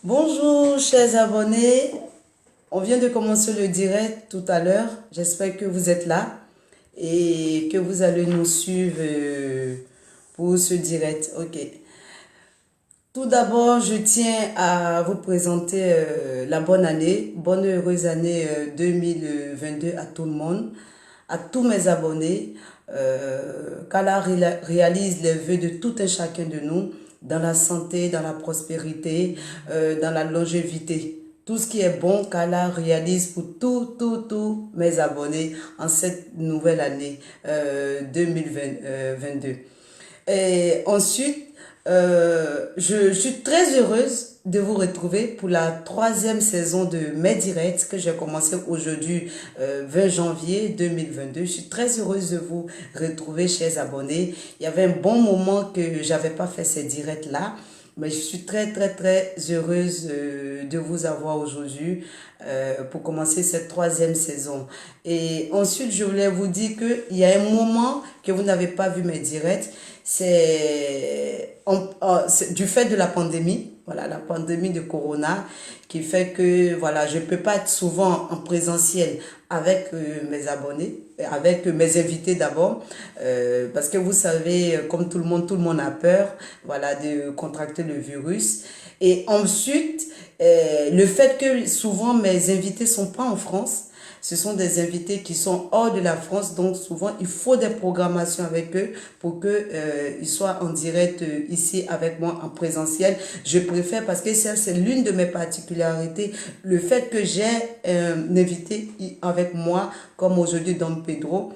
Bonjour chers abonnés, on vient de commencer le direct tout à l'heure, j'espère que vous êtes là et que vous allez nous suivre pour ce direct. Ok. Tout d'abord, je tiens à vous présenter la bonne et heureuse année 2022 à tout le monde, à tous mes abonnés. Qu'Allah réalise les vœux de tout un chacun de nous dans la santé, dans la prospérité, dans la longévité. Tout ce qui est bon, qu'Allah réalise pour tous mes abonnés en cette nouvelle année 2022. Et ensuite, je suis très heureuse de vous retrouver pour la troisième saison de Mes Directs que j'ai commencé aujourd'hui, 20 janvier 2022. Je suis très heureuse de vous retrouver, chers abonnés. Il y avait un bon moment que j'avais pas fait ces directs-là. Mais je suis très heureuse de vous avoir aujourd'hui pour commencer cette troisième saison. Et ensuite, je voulais vous dire qu'il y a un moment que vous n'avez pas vu mes directs. C'est du fait de la pandémie, voilà, la pandémie de Corona, qui fait que voilà, je ne peux pas être souvent en présentiel avec mes abonnés, avec mes invités d'abord, parce que vous savez, comme tout le monde a peur, voilà, de contracter le virus. Et ensuite, le fait que souvent mes invités sont pas en France, ce sont des invités qui sont hors de la France, donc souvent il faut des programmations avec eux pour que ils soient en direct ici avec moi en présentiel. Je préfère parce que ça c'est l'une de mes particularités, le fait que j'ai un invité avec moi comme aujourd'hui Dom Pedro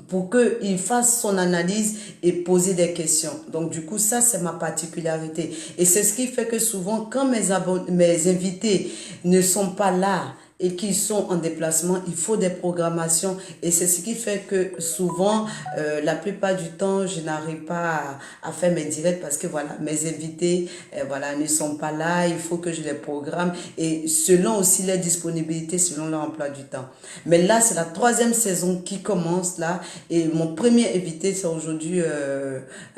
pour qu'il fasse son analyse et poser des questions. Donc, du coup, ça, c'est ma particularité. Et c'est ce qui fait que souvent, quand mes invités ne sont pas là et qu'ils sont en déplacement, il faut des programmations. Et c'est ce qui fait que souvent, la plupart du temps, je n'arrive pas à faire mes directs parce que, voilà, mes invités, voilà, ne sont pas là. Il faut que je les programme. Et selon aussi les disponibilités, selon leur emploi du temps. Mais là, c'est la troisième saison qui commence, là. Et mon premier invité, c'est aujourd'hui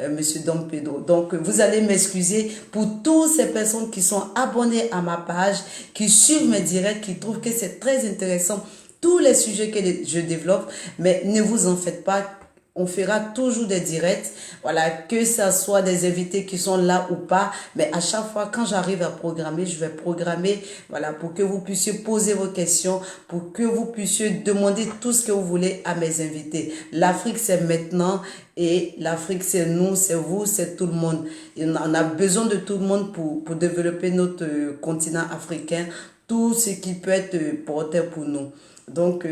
Monsieur Dom Pedro. Donc, vous allez m'excuser pour toutes ces personnes qui sont abonnées à ma page, qui suivent mes directs, qui trouvent que c'est très intéressant, tous les sujets que je développe. Mais ne vous en faites pas. On fera toujours des directs, voilà, que ça soit des invités qui sont là ou pas, mais à chaque fois quand j'arrive à programmer, je vais programmer, voilà, pour que vous puissiez poser vos questions, pour que vous puissiez demander tout ce que vous voulez à mes invités. L'Afrique c'est maintenant et l'Afrique c'est nous, c'est vous, c'est tout le monde. Et on a besoin de tout le monde pour développer notre continent africain, tout ce qui peut être porteur pour nous. Donc,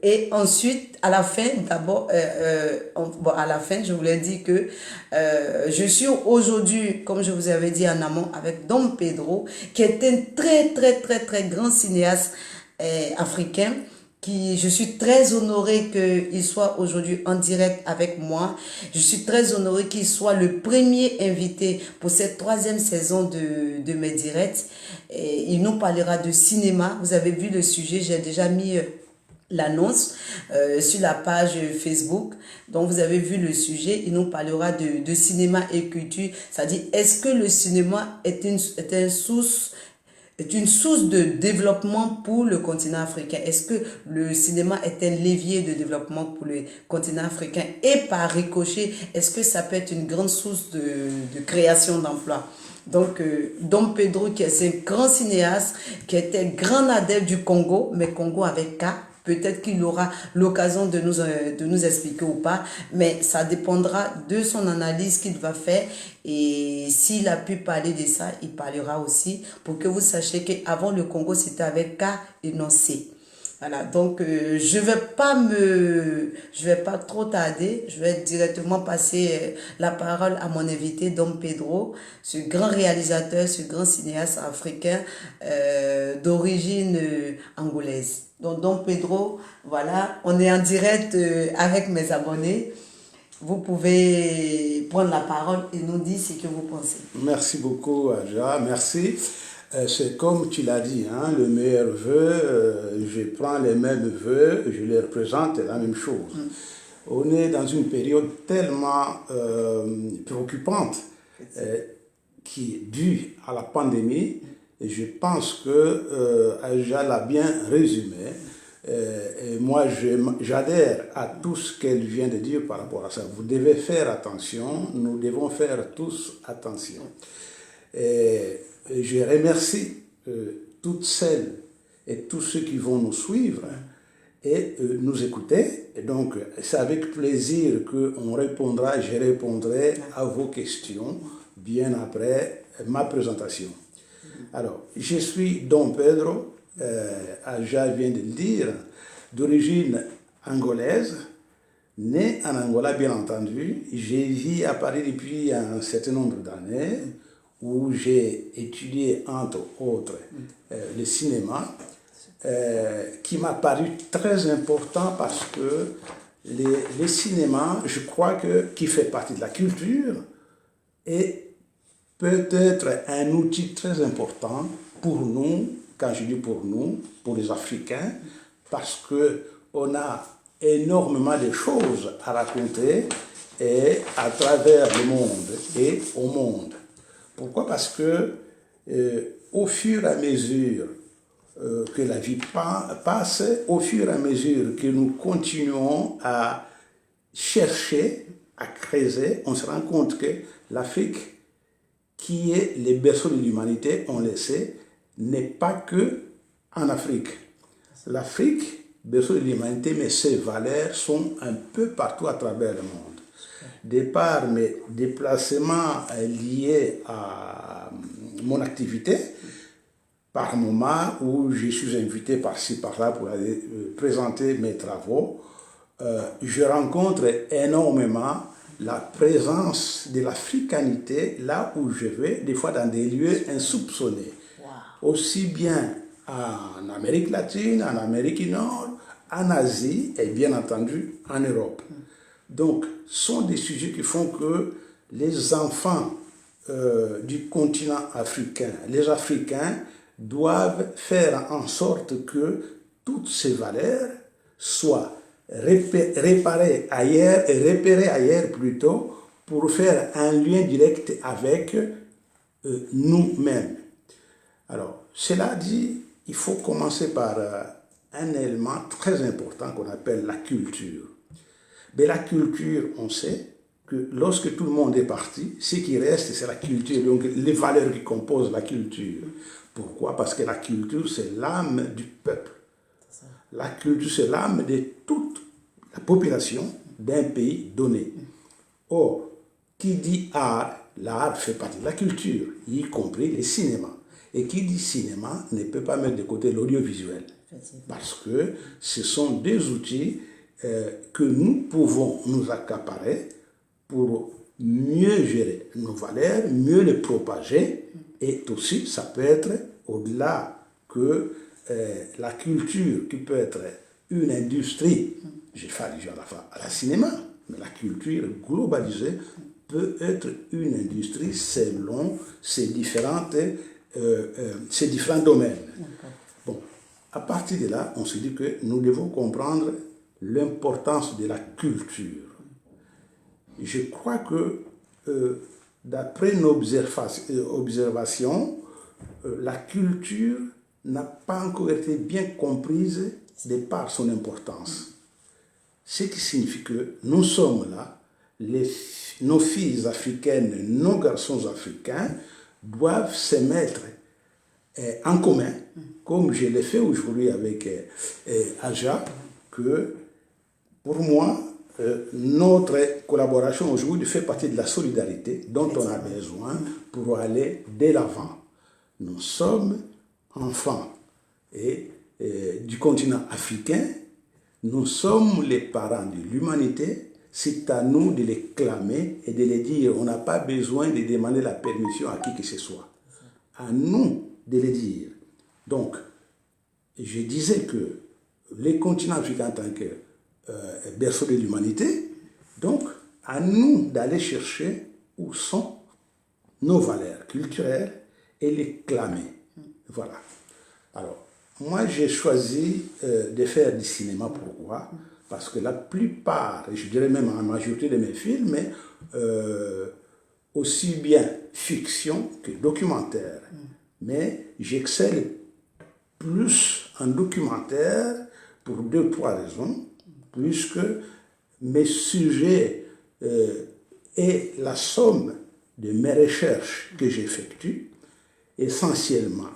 et ensuite, à la fin, d'abord, à la fin, je voulais dire que je suis aujourd'hui, comme je vous avais dit en amont, avec Dom Pedro, qui est un très grand cinéaste africain. Je suis très honorée qu'il soit aujourd'hui en direct avec moi. Je suis très honorée qu'il soit le premier invité pour cette troisième saison de mes directs. Et il nous parlera de cinéma. Vous avez vu le sujet, j'ai déjà mis l'annonce sur la page Facebook. Donc vous avez vu le sujet, il nous parlera de cinéma et culture. C'est-à-dire, est-ce que le cinéma est une source de développement pour le continent africain? Est-ce que le cinéma est un levier de développement pour le continent africain? Et par ricochet, est-ce que ça peut être une grande source de création d'emplois? Donc, Dom Pedro, qui est un grand cinéaste, qui était grand adepte du Congo, mais Congo avec K. Peut-être qu'il aura l'occasion de nous expliquer ou pas, mais ça dépendra de son analyse qu'il va faire. Et s'il a pu parler de ça, il parlera aussi pour que vous sachiez qu'avant le Congo, c'était avec K et non C. Voilà, donc je vais pas trop tarder, je vais directement passer la parole à mon invité Dom Pedro, ce grand réalisateur, ce grand cinéaste africain d'origine angolaise. Donc Dom Pedro, voilà, on est en direct avec mes abonnés. Vous pouvez prendre la parole et nous dire ce que vous pensez. Merci beaucoup, Adja. Merci. C'est comme tu l'as dit, hein, le meilleur vœu, je prends les mêmes vœux, je les représente la même chose. On est dans une période tellement préoccupante qui est due à la pandémie Et je pense que Aja l'a bien résumé. Et moi, j'adhère à tout ce qu'elle vient de dire par rapport à ça. Vous devez faire attention, nous devons faire tous attention. Et je remercie toutes celles et tous ceux qui vont nous suivre et nous écouter. Et donc, c'est avec plaisir qu'on répondra, je répondrai à vos questions bien après ma présentation. Alors, je suis Don Pedro, Aja vient de le dire, d'origine angolaise, né en Angola bien entendu. J'ai vécu à Paris depuis un certain nombre d'années, où j'ai étudié entre autres le cinéma, qui m'a paru très important parce que le cinéma, je crois qui fait partie de la culture et peut être un outil très important pour nous, quand je dis pour nous, pour les Africains, parce qu'on a énormément de choses à raconter et à travers le monde et au monde. Pourquoi? Parce que au fur et à mesure que la vie passe, au fur et à mesure que nous continuons à chercher, à creuser, on se rend compte que l'Afrique, qui est le berceau de l'humanité, on le sait, n'est pas que en Afrique. L'Afrique, berceau de l'humanité, mais ses valeurs sont un peu partout à travers le monde. De par mes déplacements liés à mon activité, par moment où je suis invité par-ci, par-là pour aller présenter mes travaux, je rencontre énormément la présence de l'africanité là où je vais, des fois dans des lieux insoupçonnés. Wow. Aussi bien en Amérique latine, en Amérique du Nord, en Asie et bien entendu en Europe. Donc, ce sont des sujets qui font que les enfants du continent africain, les Africains, doivent faire en sorte que toutes ces valeurs soient repérées ailleurs plutôt, pour faire un lien direct avec nous-mêmes. Alors, cela dit, il faut commencer par un élément très important qu'on appelle la culture. Mais la culture, on sait que lorsque tout le monde est parti, ce qui reste, c'est la culture, donc les valeurs qui composent la culture. Pourquoi? Parce que la culture, c'est l'âme du peuple. La culture, c'est l'âme de toute la population d'un pays donné. Or, qui dit art, l'art fait partie de la culture, y compris le cinéma. Et qui dit cinéma ne peut pas mettre de côté l'audiovisuel. Parce que ce sont des outils que nous pouvons nous accaparer pour mieux gérer nos valeurs, mieux les propager, et aussi ça peut être au-delà que la culture qui peut être une industrie, j'ai fait allusion à la cinéma, mais la culture globalisée peut être une industrie selon ses différents domaines. Bon, à partir de là, on se dit que nous devons comprendre l'importance de la culture. Je crois que d'après nos observations, la culture n'a pas encore été bien comprise de par son importance. Ce qui signifie que nous sommes là, nos filles africaines, nos garçons africains doivent se mettre en commun, comme je l'ai fait aujourd'hui avec Aja, que pour moi, notre collaboration aujourd'hui fait partie de la solidarité dont on a besoin pour aller de l'avant. Nous sommes enfants du continent africain, nous sommes les parents de l'humanité, c'est à nous de les clamer et de les dire, on n'a pas besoin de demander la permission à qui que ce soit. À nous de les dire. Donc, je disais que les continents africains en tant que berceau de l'humanité, donc à nous d'aller chercher où sont nos valeurs culturelles et les clamer. Voilà. Alors, moi j'ai choisi de faire du cinéma. Pourquoi? Parce que la plupart, et je dirais même la majorité de mes films, aussi bien fiction que documentaire, mais j'excelle plus en documentaire pour 2-3 raisons, puisque mes sujets et la somme de mes recherches que j'effectue, essentiellement,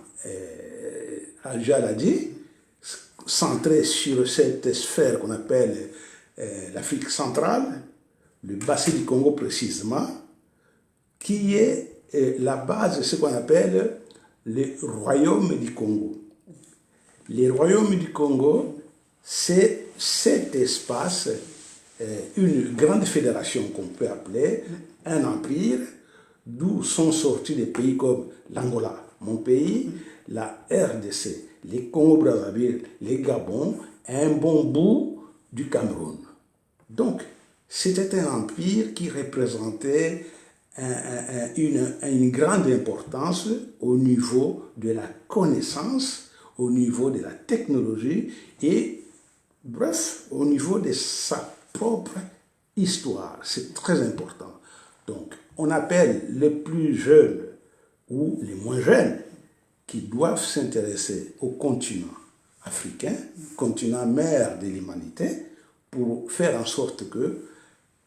Adja l'a dit, centré sur cette sphère qu'on appelle l'Afrique centrale, le bassin du Congo précisément, qui est la base de ce qu'on appelle le royaume du Congo. Le royaume du Congo, c'est cet espace, une grande fédération qu'on peut appeler un empire, d'où sont sortis des pays comme l'Angola, mon pays, la RDC, les Congo-Brazzaville, les Gabon, un bon bout du Cameroun. Donc, c'était un empire qui représentait une grande importance au niveau de la connaissance, au niveau de la technologie et, bref, au niveau de sa propre histoire. C'est très important. Donc, on appelle les plus jeunes ou les moins jeunes qui doivent s'intéresser au continent africain, continent mère de l'humanité, pour faire en sorte que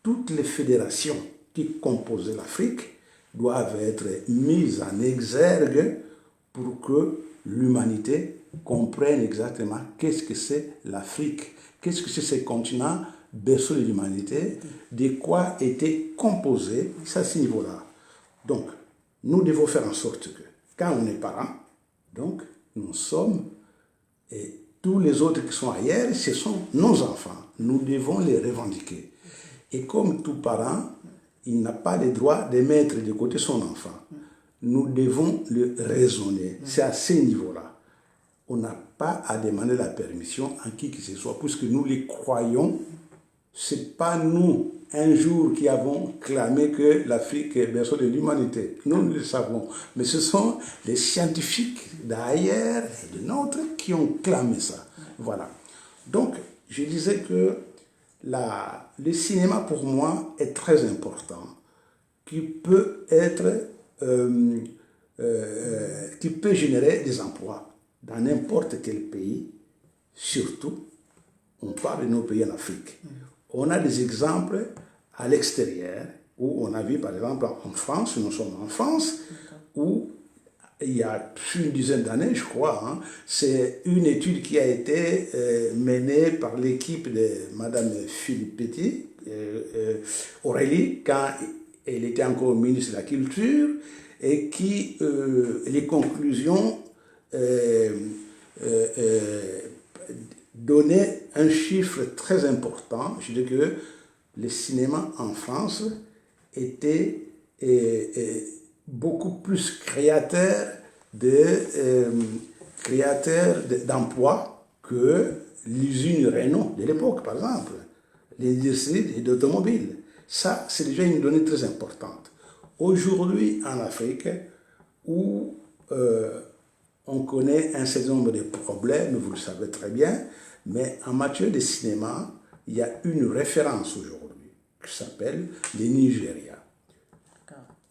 toutes les fédérations qui composaient l'Afrique doivent être mises en exergue pour que l'humanité comprenne exactement qu'est-ce que c'est l'Afrique, qu'est-ce que c'est ce continent berceau de l'humanité, de quoi était composé, c'est à ce niveau-là. Donc, nous devons faire en sorte que, quand on est parents, donc, nous sommes, et tous les autres qui sont ailleurs, ce sont nos enfants. Nous devons les revendiquer. Et comme tout parent, il n'a pas le droit de mettre de côté son enfant. Nous devons le raisonner. C'est à ce niveau-là. On n'a pas à demander la permission à qui que ce soit, puisque nous les croyons. Ce n'est pas nous, un jour, qui avons clamé que l'Afrique est berceau de l'humanité. Nous le savons. Mais ce sont les scientifiques d'ailleurs et de notre qui ont clamé ça. Voilà. Donc, je disais que le cinéma, pour moi, est très important, qui peut générer des emplois dans n'importe quel pays, surtout, on parle de nos pays en Afrique. On a des exemples à l'extérieur, où on a vu, par exemple, en France, nous sommes en France, où il y a plus d'une dizaine d'années, je crois, c'est une étude qui a été menée par l'équipe de Mme Filippetti, Aurélie, quand elle était encore ministre de la Culture, et qui, les conclusions donnaient un chiffre très important. Je dis que le cinéma en France était beaucoup plus créateur d'emplois que l'usine Renault de l'époque, par exemple, l'industrie d'automobile. Ça, c'est déjà une donnée très importante. Aujourd'hui, en Afrique, où on connaît un certain nombre de problèmes, vous le savez très bien, mais en matière de cinéma, il y a une référence aujourd'hui qui s'appelle le Nigeria.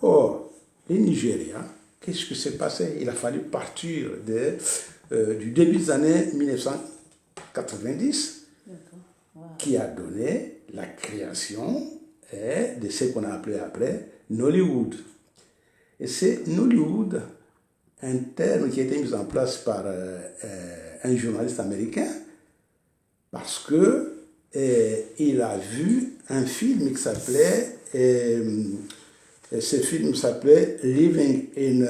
Or, le Nigeria, qu'est-ce qui s'est passé? Il a fallu partir du début des années 1990, qui a donné la création de ce qu'on a appelé après Nollywood. Et c'est Nollywood, un terme qui a été mis en place par un journaliste américain, parce que il a vu un film qui s'appelait, ce film s'appelait Living in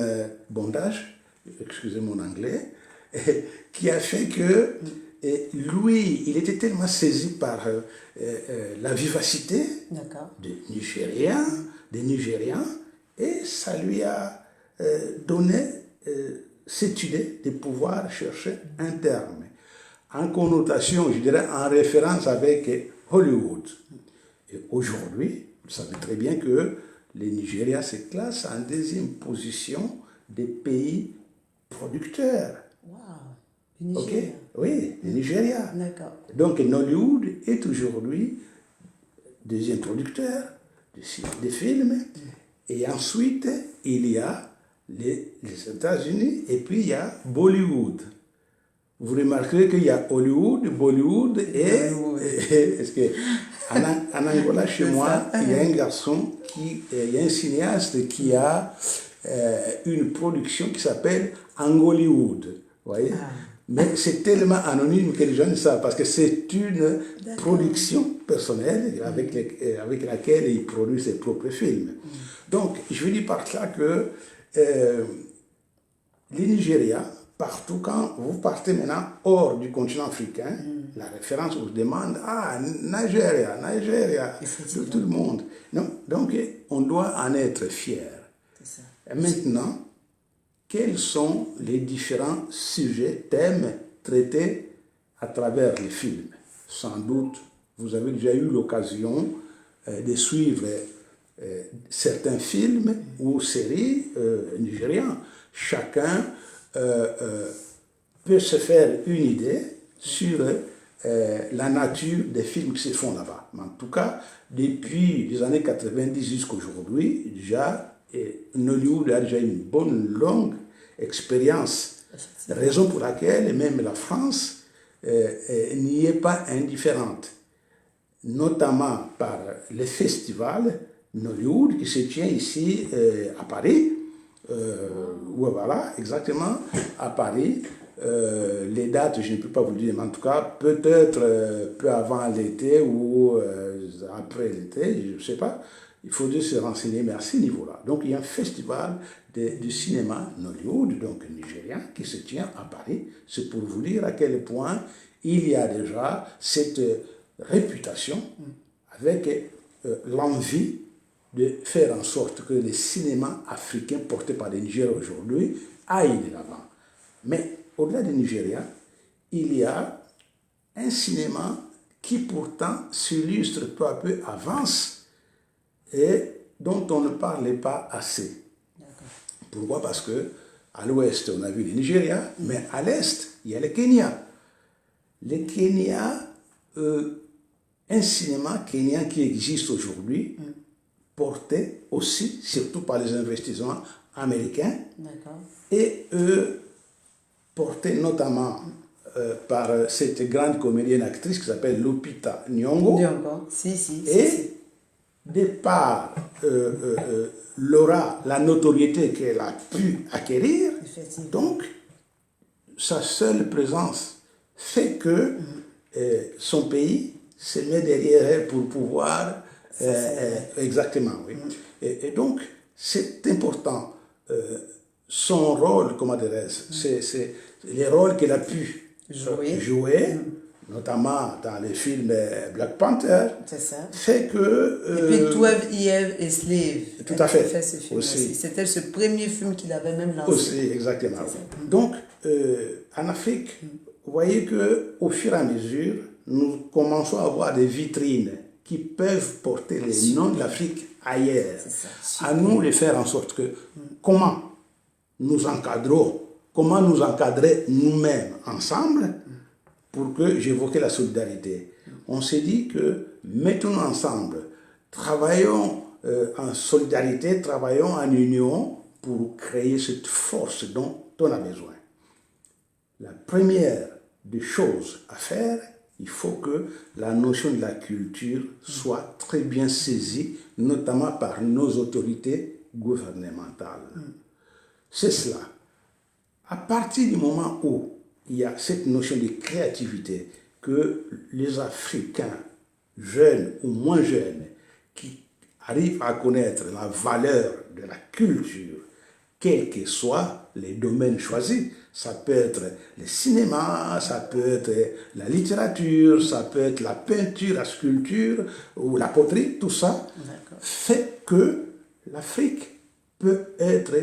Bondage, excusez mon anglais, qui a fait que lui, il était tellement saisi par la vivacité des Nigériens, et ça lui a donné cette idée de pouvoir chercher un terme en connotation, je dirais, en référence avec Hollywood. Et aujourd'hui, vous savez très bien que le Nigeria se classe en deuxième position des pays producteurs. Wow. Ok? Oui, le Nigeria. D'accord. Donc Nollywood est aujourd'hui deuxième producteur de films. Et ensuite, il y a les États-Unis, et puis il y a Bollywood. Vous remarquerez qu'il y a Hollywood, Bollywood est-ce que en Angola, chez moi, il y a un garçon, il y a un cinéaste qui a une production qui s'appelle Angollywood. Vous voyez? Mais c'est tellement anonyme que les gens ne savent, parce que c'est une production personnelle avec laquelle il produit ses propres films. Donc, je veux dire par là que les Nigérias, partout, quand vous partez maintenant hors du continent africain, la référence vous demande, Nigeria, de tout le monde. Donc, on doit en être fier. Et maintenant, quels sont les différents sujets, thèmes traités à travers les films? Sans doute, vous avez déjà eu l'occasion de suivre certains films ou séries nigérians. Chacun peut se faire une idée sur la nature des films qui se font là-bas. Mais en tout cas, depuis les années 90 jusqu'à aujourd'hui, déjà, Nollywood a déjà une bonne, longue expérience. Raison pour laquelle même la France n'y est pas indifférente, notamment par les festivals Nollywood qui se tient ici à Paris. Voilà, exactement, à Paris. Les dates, je ne peux pas vous le dire, mais en tout cas, peut-être peu avant l'été ou après l'été, je ne sais pas. Il faudrait se renseigner, mais à ce niveau-là. Donc, il y a un festival de cinéma Nollywood, donc nigérien, qui se tient à Paris. C'est pour vous dire à quel point il y a déjà cette réputation avec l'envie de faire en sorte que les cinémas africains portés par les Nigériens aujourd'hui aillent de l'avant. Mais au-delà des Nigériens, il y a un cinéma qui pourtant s'illustre peu à peu, avance, et dont on ne parlait pas assez. Pourquoi? Parce que à l'ouest, on a vu les Nigériens, mais à l'est, il y a le Kenya. Le Kenya, un cinéma kenyan qui existe aujourd'hui, porté aussi, surtout par les investissements américains, et porté notamment par cette grande comédienne actrice qui s'appelle Lupita Nyong'o. Et de par l'aura, la notoriété qu'elle a pu acquérir, donc sa seule présence fait que son pays se met derrière elle pour pouvoir... exactement, oui. Et donc, c'est important. Son rôle, comment dirais-je, c'est les rôles qu'elle a pu jouer notamment dans les films Black Panther, fait que... et puis 12 Years a Slave. Tout à fait. Fait ce film aussi. C'était ce premier film qu'il avait même lancé. Aussi, exactement. Donc, en Afrique, vous voyez qu'au fur et à mesure, nous commençons à avoir des vitrines qui peuvent porter les noms de l'Afrique ailleurs. À nous de faire en sorte que comment nous encadrons, comment nous encadrer nous-mêmes ensemble, pour que j'évoquais la solidarité. On s'est dit que mettons-nous ensemble, travaillons en solidarité, travaillons en union pour créer cette force dont on a besoin. La première des choses à faire, il faut que la notion de la culture soit très bien saisie, notamment par nos autorités gouvernementales. C'est cela. À partir du moment où il y a cette notion de créativité que les Africains, jeunes ou moins jeunes, qui arrivent à connaître la valeur de la culture, quels que soient les domaines choisis, ça peut être le cinéma, ça peut être la littérature, ça peut être la peinture, la sculpture ou la poterie, tout ça fait que l'Afrique peut être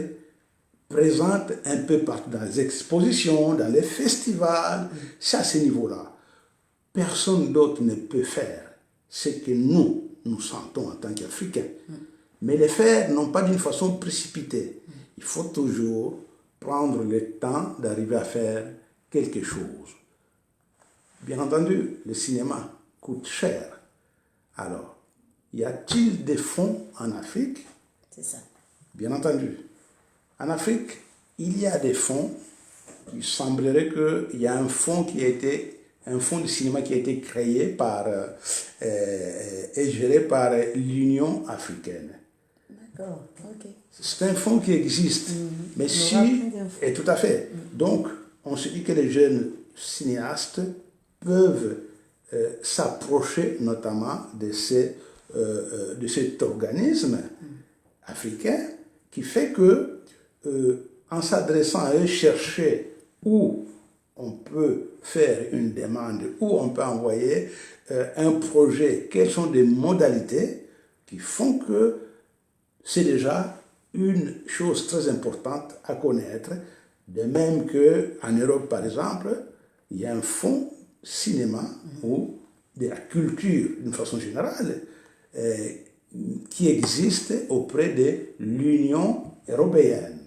présente un peu partout dans les expositions, dans les festivals. C'est à ce niveau-là. Personne d'autre ne peut faire ce que nous sentons en tant qu'Africains. Mais les faire, non pas d'une façon précipitée. Il faut toujours prendre le temps d'arriver à faire quelque chose. Bien entendu, le cinéma coûte cher. Alors, y a-t-il des fonds en Afrique? C'est ça. Bien entendu. En Afrique, il y a des fonds. Il semblerait qu'il y a un fonds un fonds de cinéma qui a été créé et géré par l'Union africaine. D'accord, ok. C'est un fonds qui existe, mais On aura si, plein d'infos. et tout à fait. Donc, on se dit que les jeunes cinéastes peuvent s'approcher notamment de cet organisme africain qui fait que, en s'adressant à eux, chercher où on peut faire une demande, où on peut envoyer un projet, quelles sont les modalités qui font que c'est déjà une chose très importante à connaître. De même qu'en Europe, par exemple, il y a un fonds cinéma ou de la culture, d'une façon générale, euh, qui existe auprès de l'Union européenne.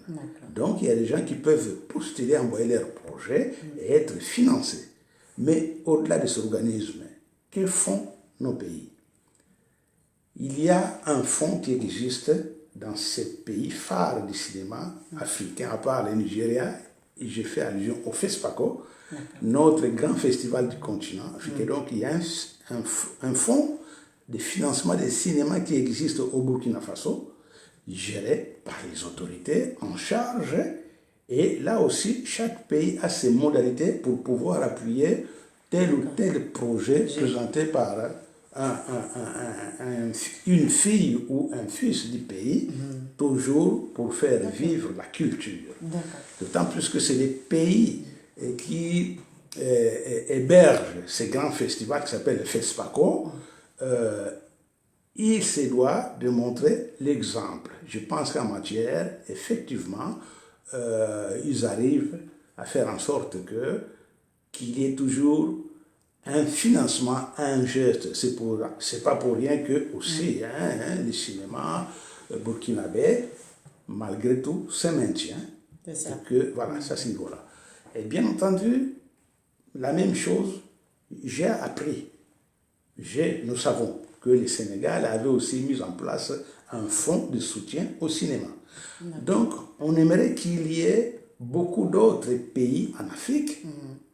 Donc, il y a des gens qui peuvent postuler, envoyer leurs projets et être financés. Mais au-delà de cet organisme, que font nos pays? Il y a un fonds qui existe dans ces pays phares du cinéma africain, à part le Nigeria, et j'ai fait allusion au FESPACO, notre grand festival du continent africain. Donc il y a un fonds de financement des cinémas qui existe au Burkina Faso, géré par les autorités en charge. Et là aussi, chaque pays a ses modalités pour pouvoir appuyer tel ou tel projet présenté par une fille ou un fils du pays, toujours pour faire vivre la culture. D'autant plus que c'est les pays qui hébergent ces grands festivals qui s'appellent le FESPACO. Il se doit de montrer l'exemple. Je pense qu'en matière, effectivement, ils arrivent à faire en sorte qu'il y ait toujours un financement, un geste. C'est pas pour rien que aussi le cinéma burkinabé, malgré tout, se maintient. C'est ça. Et que, voilà, c'est à ce niveau-là. Et bien entendu, la même chose, j'ai appris. Nous savons que le Sénégal avait aussi mis en place un fonds de soutien au cinéma. Donc, on aimerait qu'il y ait beaucoup d'autres pays en Afrique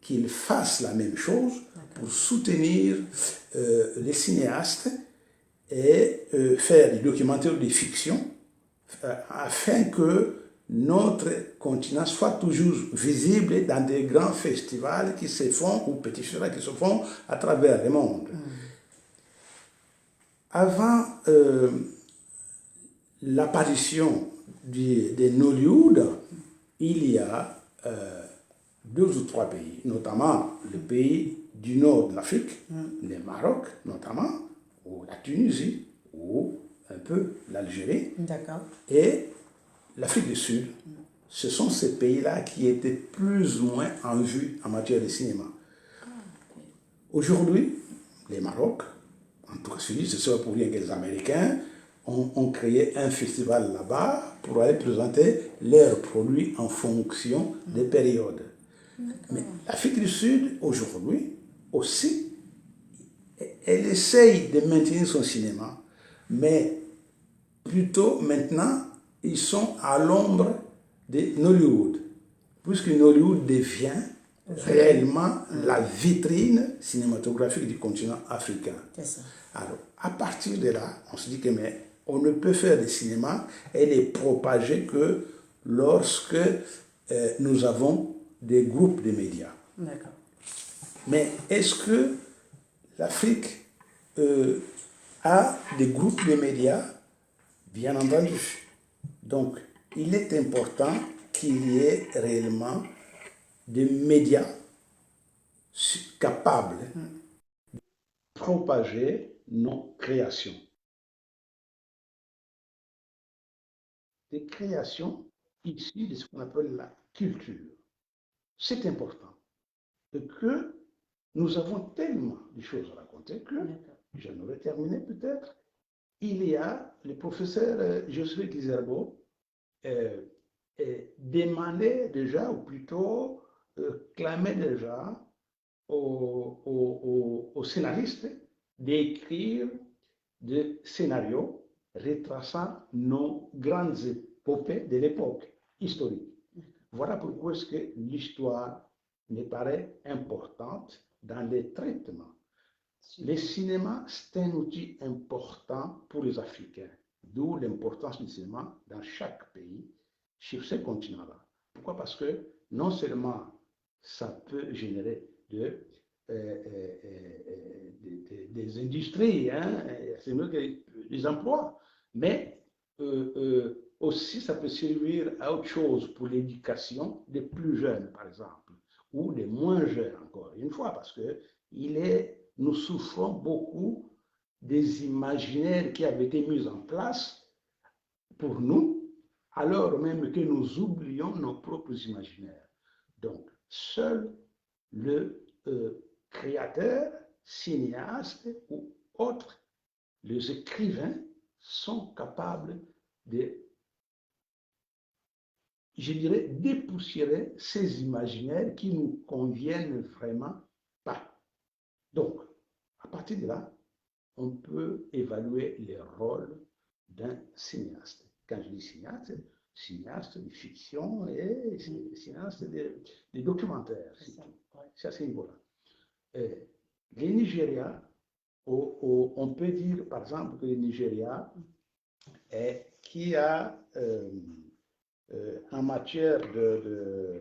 qui fassent la même chose pour soutenir les cinéastes et faire des documentaires ou des fictions afin que notre continent soit toujours visible dans des grands festivals qui se font, ou petits festivals qui se font à travers le monde. Avant l'apparition de Nollywood, il y a 2 ou 3 pays, notamment le pays du nord de l'Afrique, le Maroc notamment, ou la Tunisie, ou un peu l'Algérie, et l'Afrique du Sud. Ce sont ces pays-là qui étaient plus ou moins en vue en matière de cinéma. Aujourd'hui, les Maroc, en tout cas celui, c'est pas pour rien que les Américains ont créé un festival là-bas pour aller présenter leurs produits en fonction des périodes. Mais l'Afrique du Sud, aujourd'hui, aussi, elle essaye de maintenir son cinéma, mais plutôt maintenant, ils sont à l'ombre de Nollywood, puisque Nollywood devient réellement la vitrine cinématographique du continent africain. Alors, à partir de là, on se dit que on ne peut faire du cinéma et les propager que lorsque nous avons des groupes de médias. Mais est-ce que l'Afrique a des groupes de médias? Bien entendu. Donc, il est important qu'il y ait réellement des médias capables de propager nos créations. Des créations issues de ce qu'on appelle la culture. C'est important. Et que nous avons tellement de choses à raconter que, j'en aurais terminé peut-être, il y a le professeur Josué Kizerbo demandait déjà, ou plutôt clamait déjà aux scénaristes d'écrire des scénarios retraçant nos grandes épopées de l'époque. historique. Voilà pourquoi est-ce que l'histoire me paraît importante dans les traitements. Le cinéma, c'est un outil important pour les Africains, d'où l'importance du cinéma dans chaque pays, sur ce continent-là. Pourquoi? Parce que non seulement ça peut générer des industries, hein, c'est mieux que des emplois, mais aussi ça peut servir à autre chose pour l'éducation des plus jeunes, par exemple, ou des moins jeunes encore, une fois, parce que nous souffrons beaucoup des imaginaires qui avaient été mis en place pour nous, alors même que nous oublions nos propres imaginaires. Donc, seul le créateur, cinéaste ou autre, les écrivains sont capables de, je dirais, dépoussiérer ces imaginaires qui nous conviennent vraiment pas. Donc, à partir de là, on peut évaluer les rôles d'un cinéaste. Quand je dis cinéaste, cinéaste de fiction et cinéaste de documentaire. C'est à ce niveau-là. Les Nigeria, on peut dire par exemple que le Nigeria, qui a en matière de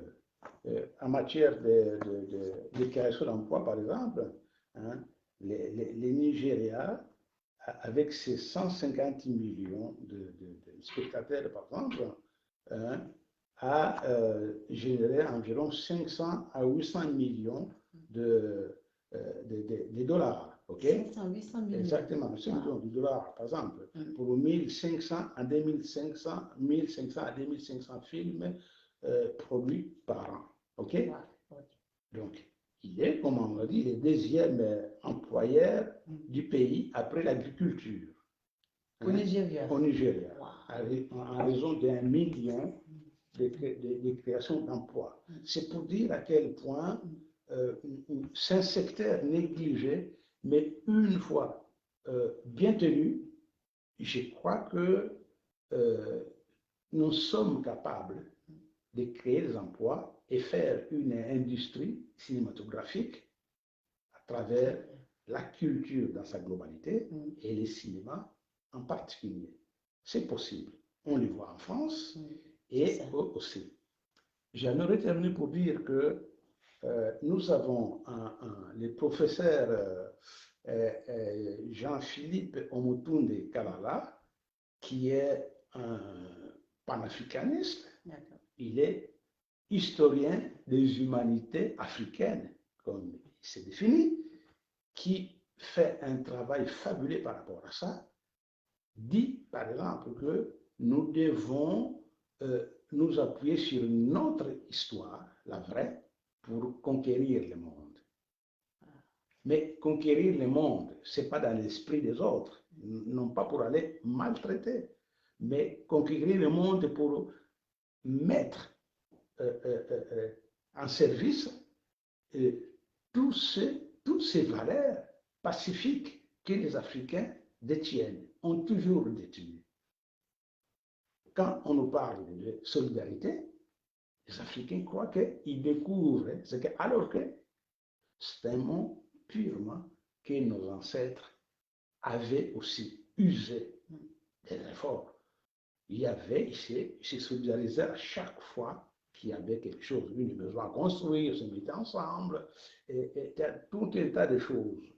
création d'emploi, par exemple, hein, les Nigeria, avec ses 150 millions de spectateurs, par exemple, hein, a généré environ 500 à 800 millions de dollars. Okay? 500, 800 millions. Exactement, 5 millions de dollars, par exemple, pour 1500 à 2500, 1500 à 2500 films produits par an. OK? Donc, il est, comme on l'a dit, le deuxième employeur du pays après l'agriculture. Au Nigeria. Au Nigeria, en raison d'1 million de création d'emplois. C'est pour dire à quel point c'est un secteur négligé, mais une fois bien tenu, je crois que nous sommes capables de créer des emplois et faire une industrie cinématographique à travers la culture dans sa globalité et le cinéma en particulier. C'est possible. On le voit en France et aussi. J'aimerais terminer pour dire que nous avons le professeur Jean-Philippe Omotunde Kalala, qui est un panafricaniste. Il est historien des humanités africaines, comme il s'est défini, qui fait un travail fabuleux par rapport à ça, dit par exemple que nous devons nous appuyer sur notre histoire, la vraie, pour conquérir le monde. Mais conquérir le monde, ce n'est pas dans l'esprit des autres, non pas pour aller maltraiter, mais conquérir le monde pour mettre en service toutes ces valeurs pacifiques que les Africains détiennent, ont toujours détenues. Quand on nous parle de solidarité, les Africains croient qu'ils découvrent ce que, alors que c'est un mot purement que nos ancêtres avaient aussi usé des efforts. Il y avait, ils se solidarisaient à chaque fois qu'il y avait quelque chose, une besoin à construire, se mettaient ensemble, et tout un tas de choses.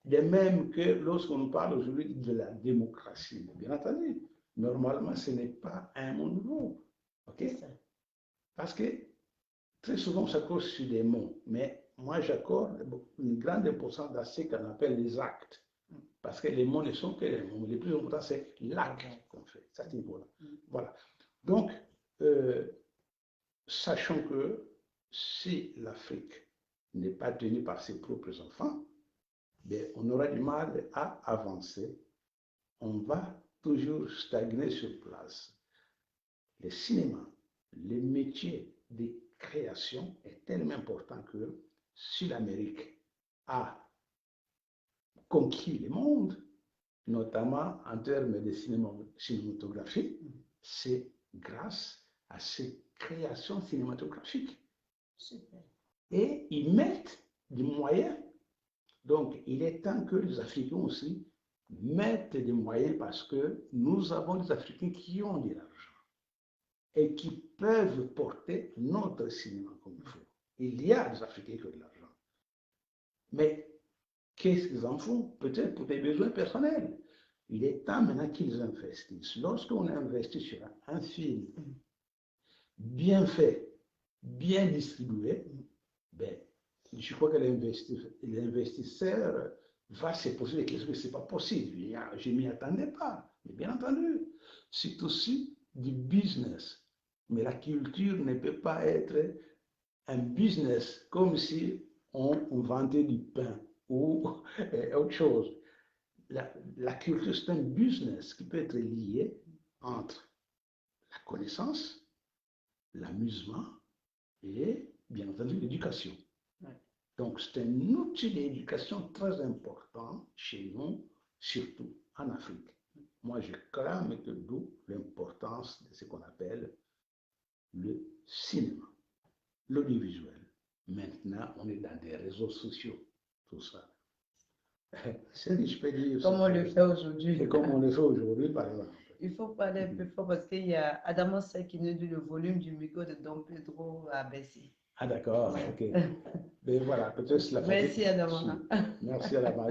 De même que lorsqu'on nous parle aujourd'hui de la démocratie, bien entendu, normalement, ce n'est pas un mot nouveau. Okay? Parce que très souvent, ça cause sur des mots, mais moi, j'accorde une grande importance à ce qu'on appelle les actes. Parce que les mots ne sont que les mots. Le plus important, c'est l'acte qu'on fait, à ce niveau-là. Voilà. Donc, sachant que si l'Afrique n'est pas tenue par ses propres enfants, bien, on aura du mal à avancer. On va toujours stagner sur place. Le cinéma, le métier de création est tellement important que si l'Amérique a conquis le monde, notamment en termes de cinématographie, c'est grâce à ces créations cinématographiques. Super. Et ils mettent des moyens. Donc, il est temps que les Africains aussi mettent des moyens parce que nous avons des Africains qui ont de l'argent et qui peuvent porter notre cinéma comme il faut. Il y a des Africains qui ont de l'argent. Mais qu'est-ce qu'ils en font? Peut-être pour des besoins personnels. Il est temps maintenant qu'ils investissent. Lorsqu'on investit sur un film bien fait, bien distribué, ben, je crois que l'investisseur va se poser des questions que ce n'est pas possible. Je ne m'y attendais pas. Mais bien entendu, c'est aussi du business. Mais la culture ne peut pas être un business comme si on vendait du pain ou autre chose. La culture, c'est un business qui peut être lié entre la connaissance, l'amusement et, bien entendu, l'éducation. Ouais. Donc, c'est un outil d'éducation très important chez nous, surtout en Afrique. Moi, je clame que d'où l'importance de ce qu'on appelle le cinéma, l'audiovisuel. Maintenant, on est dans des réseaux sociaux, tout ça. C'est ce que je peux dire. Comme on le fait aujourd'hui. Et comme on le fait aujourd'hui, par exemple. Il faut parler un peu fort parce qu'il y a Adamo qui nous dit le volume du micro de Don Pedro a baissé. Ah d'accord, ok. Mais voilà, peut-être la Merci Adamo. Merci Adamo.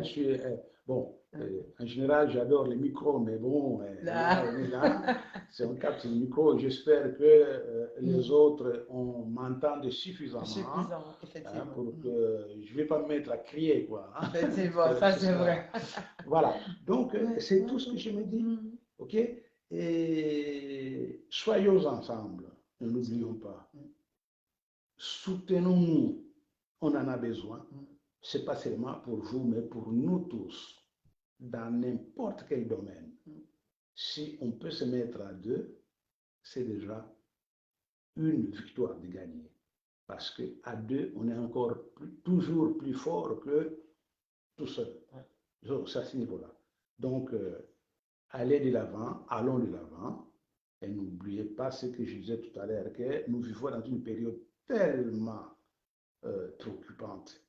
Bon, en général, j'adore les micros, mais bon, là, c'est un capte le micro. J'espère que les autres m'entendent suffisamment. Suffisamment, effectivement. Pour que je ne vais pas me mettre à crier, quoi. Effectivement, ça c'est vrai. Voilà, donc c'est tout ce que je me dis. Ok? Et soyons ensemble, ne l'oublions pas. Soutenons-nous, on en a besoin. Ce n'est pas seulement pour vous, mais pour nous tous, dans n'importe quel domaine. Si on peut se mettre à deux, c'est déjà une victoire de gagner. Parce qu'à deux, on est encore toujours plus fort que tout seul. C'est à ce niveau-là. Donc, allez de l'avant, allons de l'avant. Et n'oubliez pas ce que je disais tout à l'heure, que nous vivons dans une période tellement préoccupante,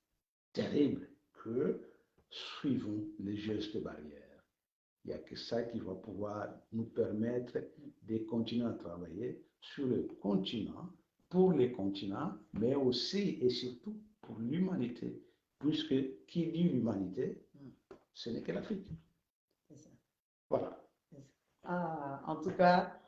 terrible, que suivons les gestes barrières. Il n'y a que ça qui va pouvoir nous permettre de continuer à travailler sur le continent, pour les continents, mais aussi et surtout pour l'humanité, puisque qui dit l'humanité, ce n'est que l'Afrique. Voilà. Ah, en tout cas,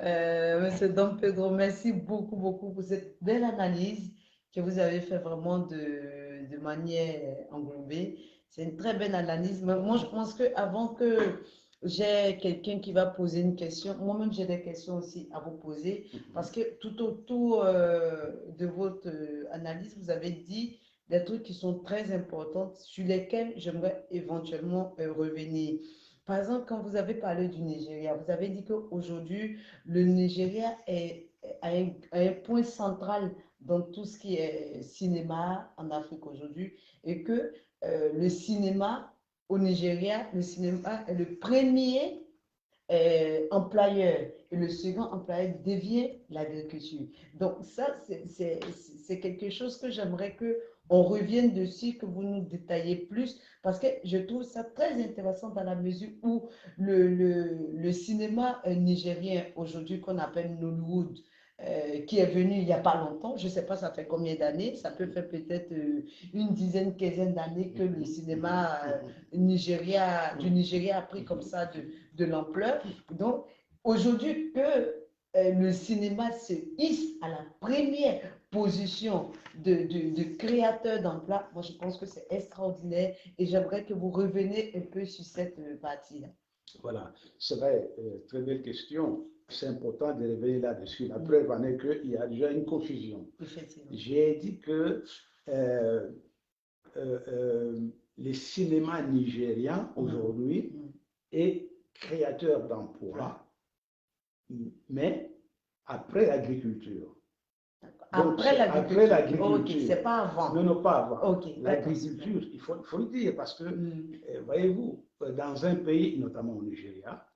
Monsieur Dom Pedro, merci beaucoup, beaucoup pour cette belle analyse que vous avez fait vraiment de manière englobée. C'est une très belle analyse. Mais moi, je pense qu'avant que j'ai quelqu'un qui va poser une question, moi-même, j'ai des questions aussi à vous poser, parce que tout autour de votre analyse, vous avez dit des trucs qui sont très importants, sur lesquels j'aimerais éventuellement revenir. Par exemple, quand vous avez parlé du Nigeria, vous avez dit qu'aujourd'hui, le Nigeria est à un point central dans tout ce qui est cinéma en Afrique aujourd'hui et que le cinéma au Nigeria, le cinéma est le premier employeur et le second employeur devient l'agriculture. Donc ça, c'est quelque chose que j'aimerais que on revienne dessus, que vous nous détaillez plus, parce que je trouve ça très intéressant dans la mesure où le cinéma nigérien aujourd'hui qu'on appelle Nollywood, qui est venu il n'y a pas longtemps, je ne sais pas ça fait combien d'années, ça peut faire peut-être une dizaine, quinzaine d'années que le cinéma du Nigeria a pris comme ça de l'ampleur. Donc aujourd'hui que le cinéma se hisse à la première position de créateur d'emploi, moi je pense que c'est extraordinaire et j'aimerais que vous reveniez un peu sur cette partie-là. Voilà, c'est vrai, très belle question. C'est important de revenir là-dessus. La preuve en est qu'il y a déjà une confusion. J'ai dit que le cinéma nigérien aujourd'hui est créateur d'emplois, mais après l'agriculture. Après l'agriculture. Ok, c'est pas avant. Non, pas avant. Okay, l'agriculture, il faut le dire, parce que, voyez-vous, dans un pays, notamment au Nigeria,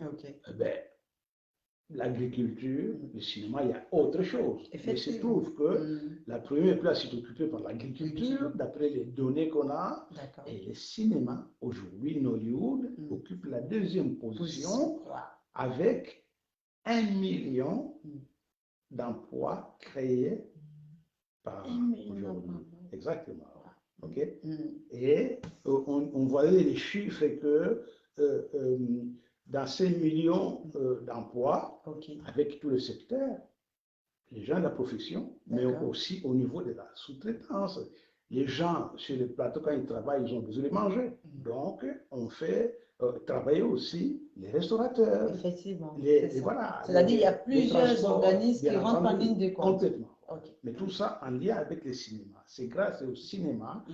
l'agriculture, le cinéma, il y a autre chose. Mais il se trouve que la première place est occupée par l'agriculture, d'après les données qu'on a, et le cinéma, aujourd'hui, in Hollywood, occupe la deuxième position avec 1 million d'emplois créés par an aujourd'hui. Exactement. OK? Et on voyait les chiffres que dans ces millions d'emplois, avec tout le secteur, les gens de la profession, mais aussi au niveau de la sous-traitance. Les gens sur le plateau, quand ils travaillent, ils ont besoin de manger. Donc, on fait travailler aussi les restaurateurs. Effectivement. Voilà, c'est-à-dire qu'il y a plusieurs organismes qui rentrent en ligne de compte. Complètement. Mais tout ça en lien avec le cinéma. C'est grâce au cinéma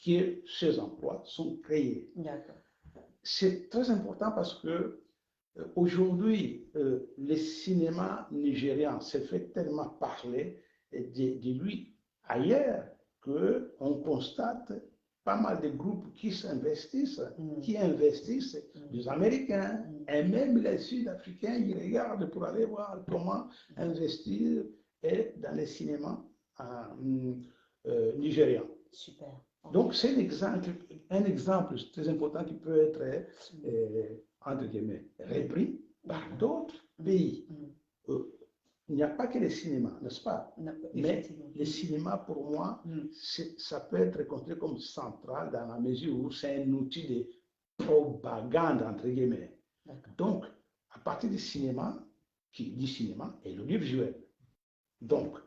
que ces emplois sont créés. C'est très important parce que aujourd'hui, le cinéma nigérian s'est fait tellement parler de lui ailleurs qu'on constate pas mal de groupes qui s'investissent, qui investissent, des Américains et même les Sud-Africains, ils regardent pour aller voir comment investir dans le cinéma nigérian. Super. Donc, c'est un exemple très important qui peut être, entre guillemets, repris par d'autres pays. Il n'y a pas que le cinéma, n'est-ce pas? Mais le cinéma, pour moi, ça peut être considéré comme central dans la mesure où c'est un outil de propagande, entre guillemets. Donc, à partir du cinéma, qui dit cinéma, est l'audiovisuel. Donc,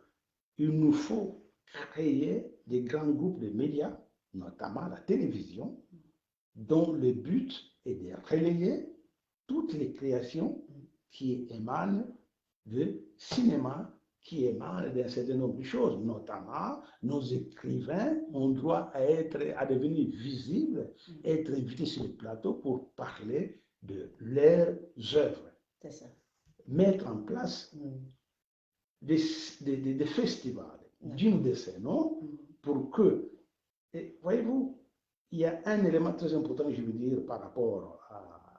il nous faut créer des grands groupes de médias, notamment la télévision, dont le but est de relayer toutes les créations qui émanent du cinéma, qui émanent d'un certain nombre de choses, notamment nos écrivains ont droit à devenir visibles, être invités sur le plateau pour parler de leurs œuvres. Mettre en place des festivals dignes de ces noms pour que, et voyez-vous, il y a un élément très important, je veux dire, par rapport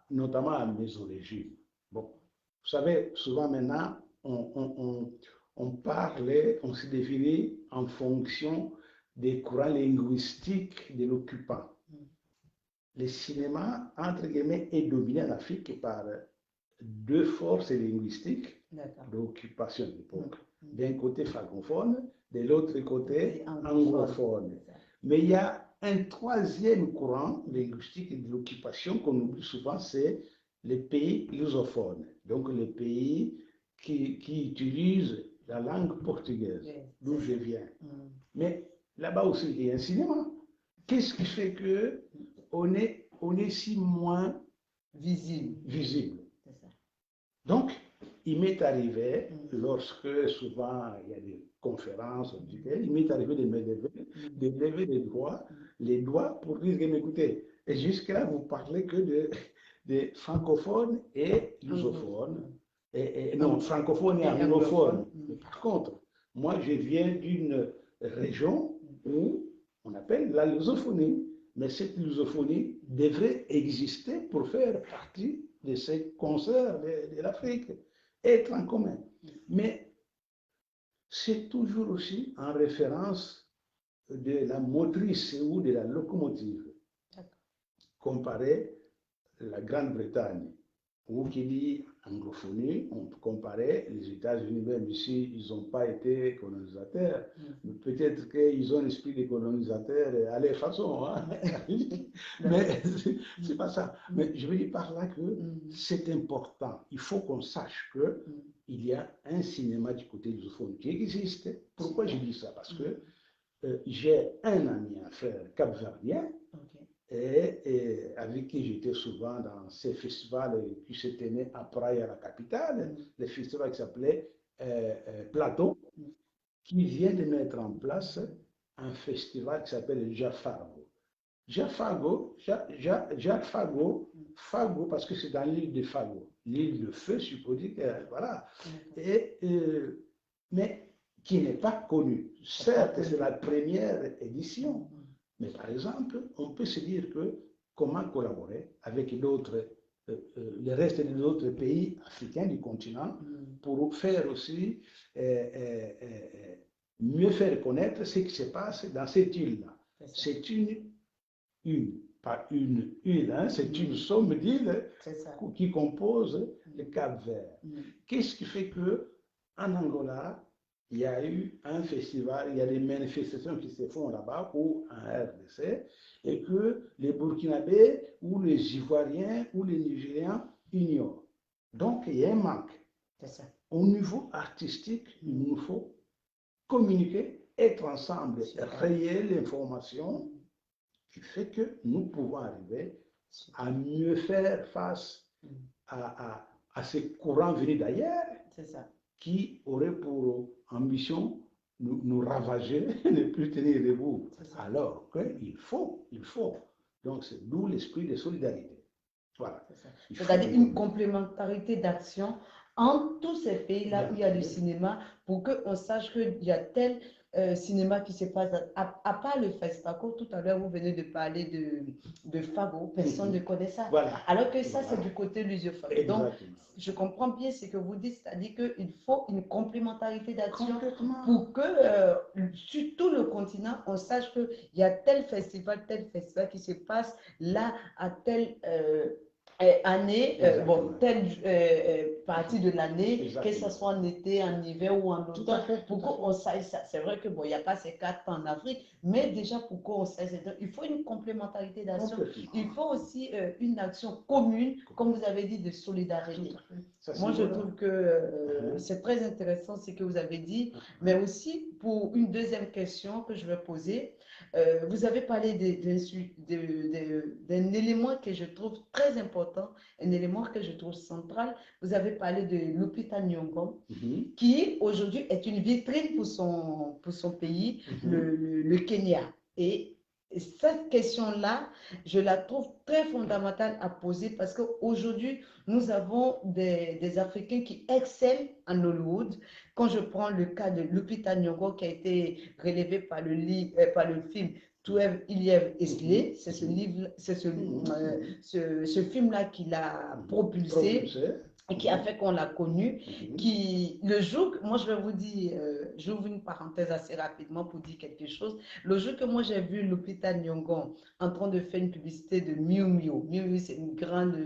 notamment à mes origines. Bon, vous savez, souvent maintenant, on parle, on se définit en fonction des courants linguistiques de l'occupant. Le cinéma, entre guillemets, est dominé en Afrique par deux forces linguistiques d'occupation de l'époque. D'un côté francophone, de l'autre côté anglophone. Mais il y a un troisième courant linguistique de l'occupation qu'on oublie souvent, c'est les pays lusophones. Donc les pays qui utilisent la langue portugaise, d'où je viens. Mais là-bas aussi, il y a un cinéma. Qu'est-ce qui fait qu'on est si moins visible? Donc, il m'est arrivé, lorsque souvent il y a des conférences, il m'est arrivé de me lever les doigts pour dire, écoutez, jusque-là, vous parlez que de francophones et lusophones, non, francophones et anglophones. Mais par contre, moi, je viens d'une région où on appelle la lusophonie, mais cette lusophonie devrait exister pour faire partie de ces concerts de l'Afrique, être en commun. Mais c'est toujours aussi en référence de la motrice ou de la locomotive. Comparer la Grande-Bretagne, ou qui dit anglophonie, on peut comparer les États-Unis, même ici, ils n'ont pas été colonisateurs, mais peut-être qu'ils ont l'esprit des colonisateurs à leur façon, hein? Mais c'est pas ça. Mais je veux dire par là que c'est important. Il faut qu'on sache qu'il y a un cinéma du côté lusophone qui existe. Pourquoi je dis ça? Parce que j'ai un ami, un frère capverdien, et avec qui j'étais souvent dans ces festivals qui se tenaient à Praia, la capitale, les festivals qui s'appelaient Plateau, qui vient de mettre en place un festival qui s'appelle Jafago. Jafago, Fago, parce que c'est dans l'île de Fago, l'île de feu, je peux dire que, voilà, mais qui n'est pas connue. Certes, c'est la première édition. Mais par exemple, on peut se dire que comment collaborer avec d'autres le reste des autres pays africains du continent pour faire aussi mieux faire connaître ce qui se passe dans cette île-là. C'est pas une île, hein, c'est une somme d'îles qui compose le Cap-Vert. Qu'est-ce qui fait que en Angola, il y a eu un festival, il y a des manifestations qui se font là-bas ou en RDC, et que les Burkinabés ou les Ivoiriens ou les Nigériens ignorent. Donc, il y a un manque. Au niveau artistique, il nous faut communiquer, être ensemble, rayer l'information qui fait que nous pouvons arriver à mieux faire face à ces courants venus d'ailleurs qui auraient pour ambition nous ravager, ne plus tenir debout. Alors qu'il faut. Donc c'est d'où l'esprit de solidarité. Voilà. C'est-à-dire une complémentarité d'action entre tous ces pays-là où il y a du cinéma pour qu'on sache qu'il y a tel cinéma qui se passe. À part le FESPACO, tout à l'heure, vous venez de parler de Fabo, personne ne connaît ça. Voilà. Alors que ça, c'est du côté lusophone. Donc, je comprends bien ce que vous dites, c'est-à-dire qu'il faut une complémentarité d'action pour que, sur tout le continent, on sache qu'il y a tel festival qui se passe là à telle année, telle partie de l'année, que ce soit en été, en hiver ou en automne, pour qu'on sache ça. C'est vrai que il n'y a pas ces quatre en Afrique, mais déjà pour qu'on sache, il faut une complémentarité d'action. Il faut aussi une action commune, comme vous avez dit, de solidarité. Moi, je trouve que c'est très intéressant ce que vous avez dit, mais aussi pour une deuxième question que je vais poser. Vous avez parlé d'un élément que je trouve très important, un élément que je trouve central. Vous avez parlé de Lupita Nyong'o, qui aujourd'hui est une vitrine pour son pays, le Kenya. Et cette question-là, je la trouve très fondamentale à poser parce qu'aujourd'hui, nous avons des Africains qui excellent en Hollywood. Quand je prends le cas de Lupita Nyong'o qui a été relevé par le film 12 Years a Slave, c'est ce film-là qui l'a propulsé et qui a fait qu'on l'a connu, le jour, moi je vais vous dire, j'ouvre une parenthèse assez rapidement pour dire quelque chose, le jour que moi j'ai vu Lupita Nyong'o en train de faire une publicité de Miu Miu, Miu Miu c'est une grande,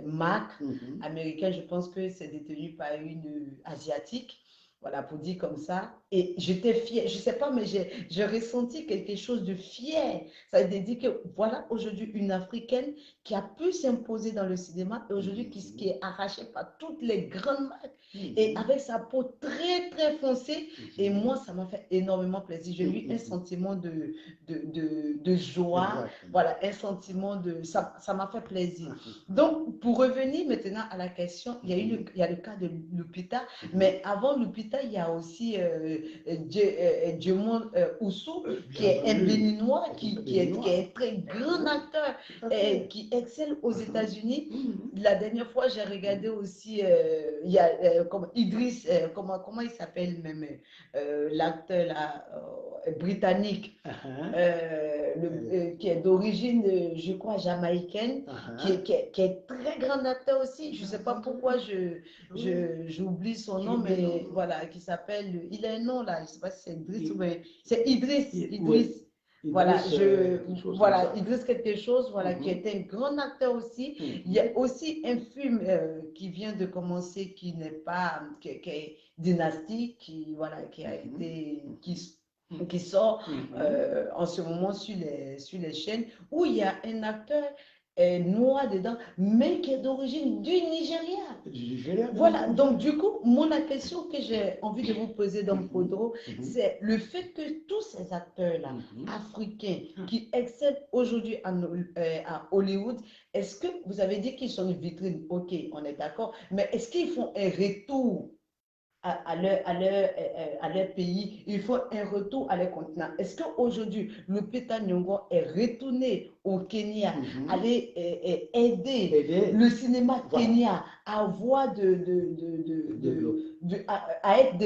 marque américaine, je pense que c'est détenu par une asiatique, voilà, pour dire comme ça. Et j'étais fière, je ne sais pas, mais j'ai ressenti quelque chose de fier. Ça veut dire que voilà, aujourd'hui, une Africaine qui a pu s'imposer dans le cinéma et aujourd'hui qui est arrachée par toutes les grandes marques et avec sa peau très, très foncée. Et moi, ça m'a fait énormément plaisir. J'ai eu un sentiment de joie, voilà, un sentiment de... Ça m'a fait plaisir. Donc, pour revenir maintenant à la question, il y a le cas de Lupita, mais avant Lupita, il y a aussi Djemon Oussou, qui est un Béninois, qui est un très grand acteur, qui excelle aux États-Unis. La dernière fois, j'ai regardé aussi, il y a comme Idriss, comment il s'appelle même, l'acteur là, britannique, qui est d'origine, je crois, jamaïcaine, qui est très grand acteur aussi. Je ne sais pas pourquoi j'oublie son nom, mais voilà, qui s'appelle, il a un nom là, je ne sais pas si c'est Idriss ou mais c'est Idriss. Voilà, Idriss quelque chose, voilà, qui est un grand acteur aussi. Il y a aussi un film qui vient de commencer, qui n'est pas, qui est Dynastie, qui a été, qui sort en ce moment sur les chaînes, où il y a un acteur noir dedans, mais qui est d'origine du Nigeria. Voilà, donc du coup, la question que j'ai envie de vous poser dans Podro, c'est le fait que tous ces acteurs-là, africains, qui excellent aujourd'hui à Hollywood, est-ce que vous avez dit qu'ils sont une vitrine? Ok, on est d'accord, mais est-ce qu'ils font un retour à leur pays, il faut un retour à leur continent. Est-ce qu'aujourd'hui, le Peter Nyong'o est retourné au Kenya, aller aider le cinéma Kenya à avoir à être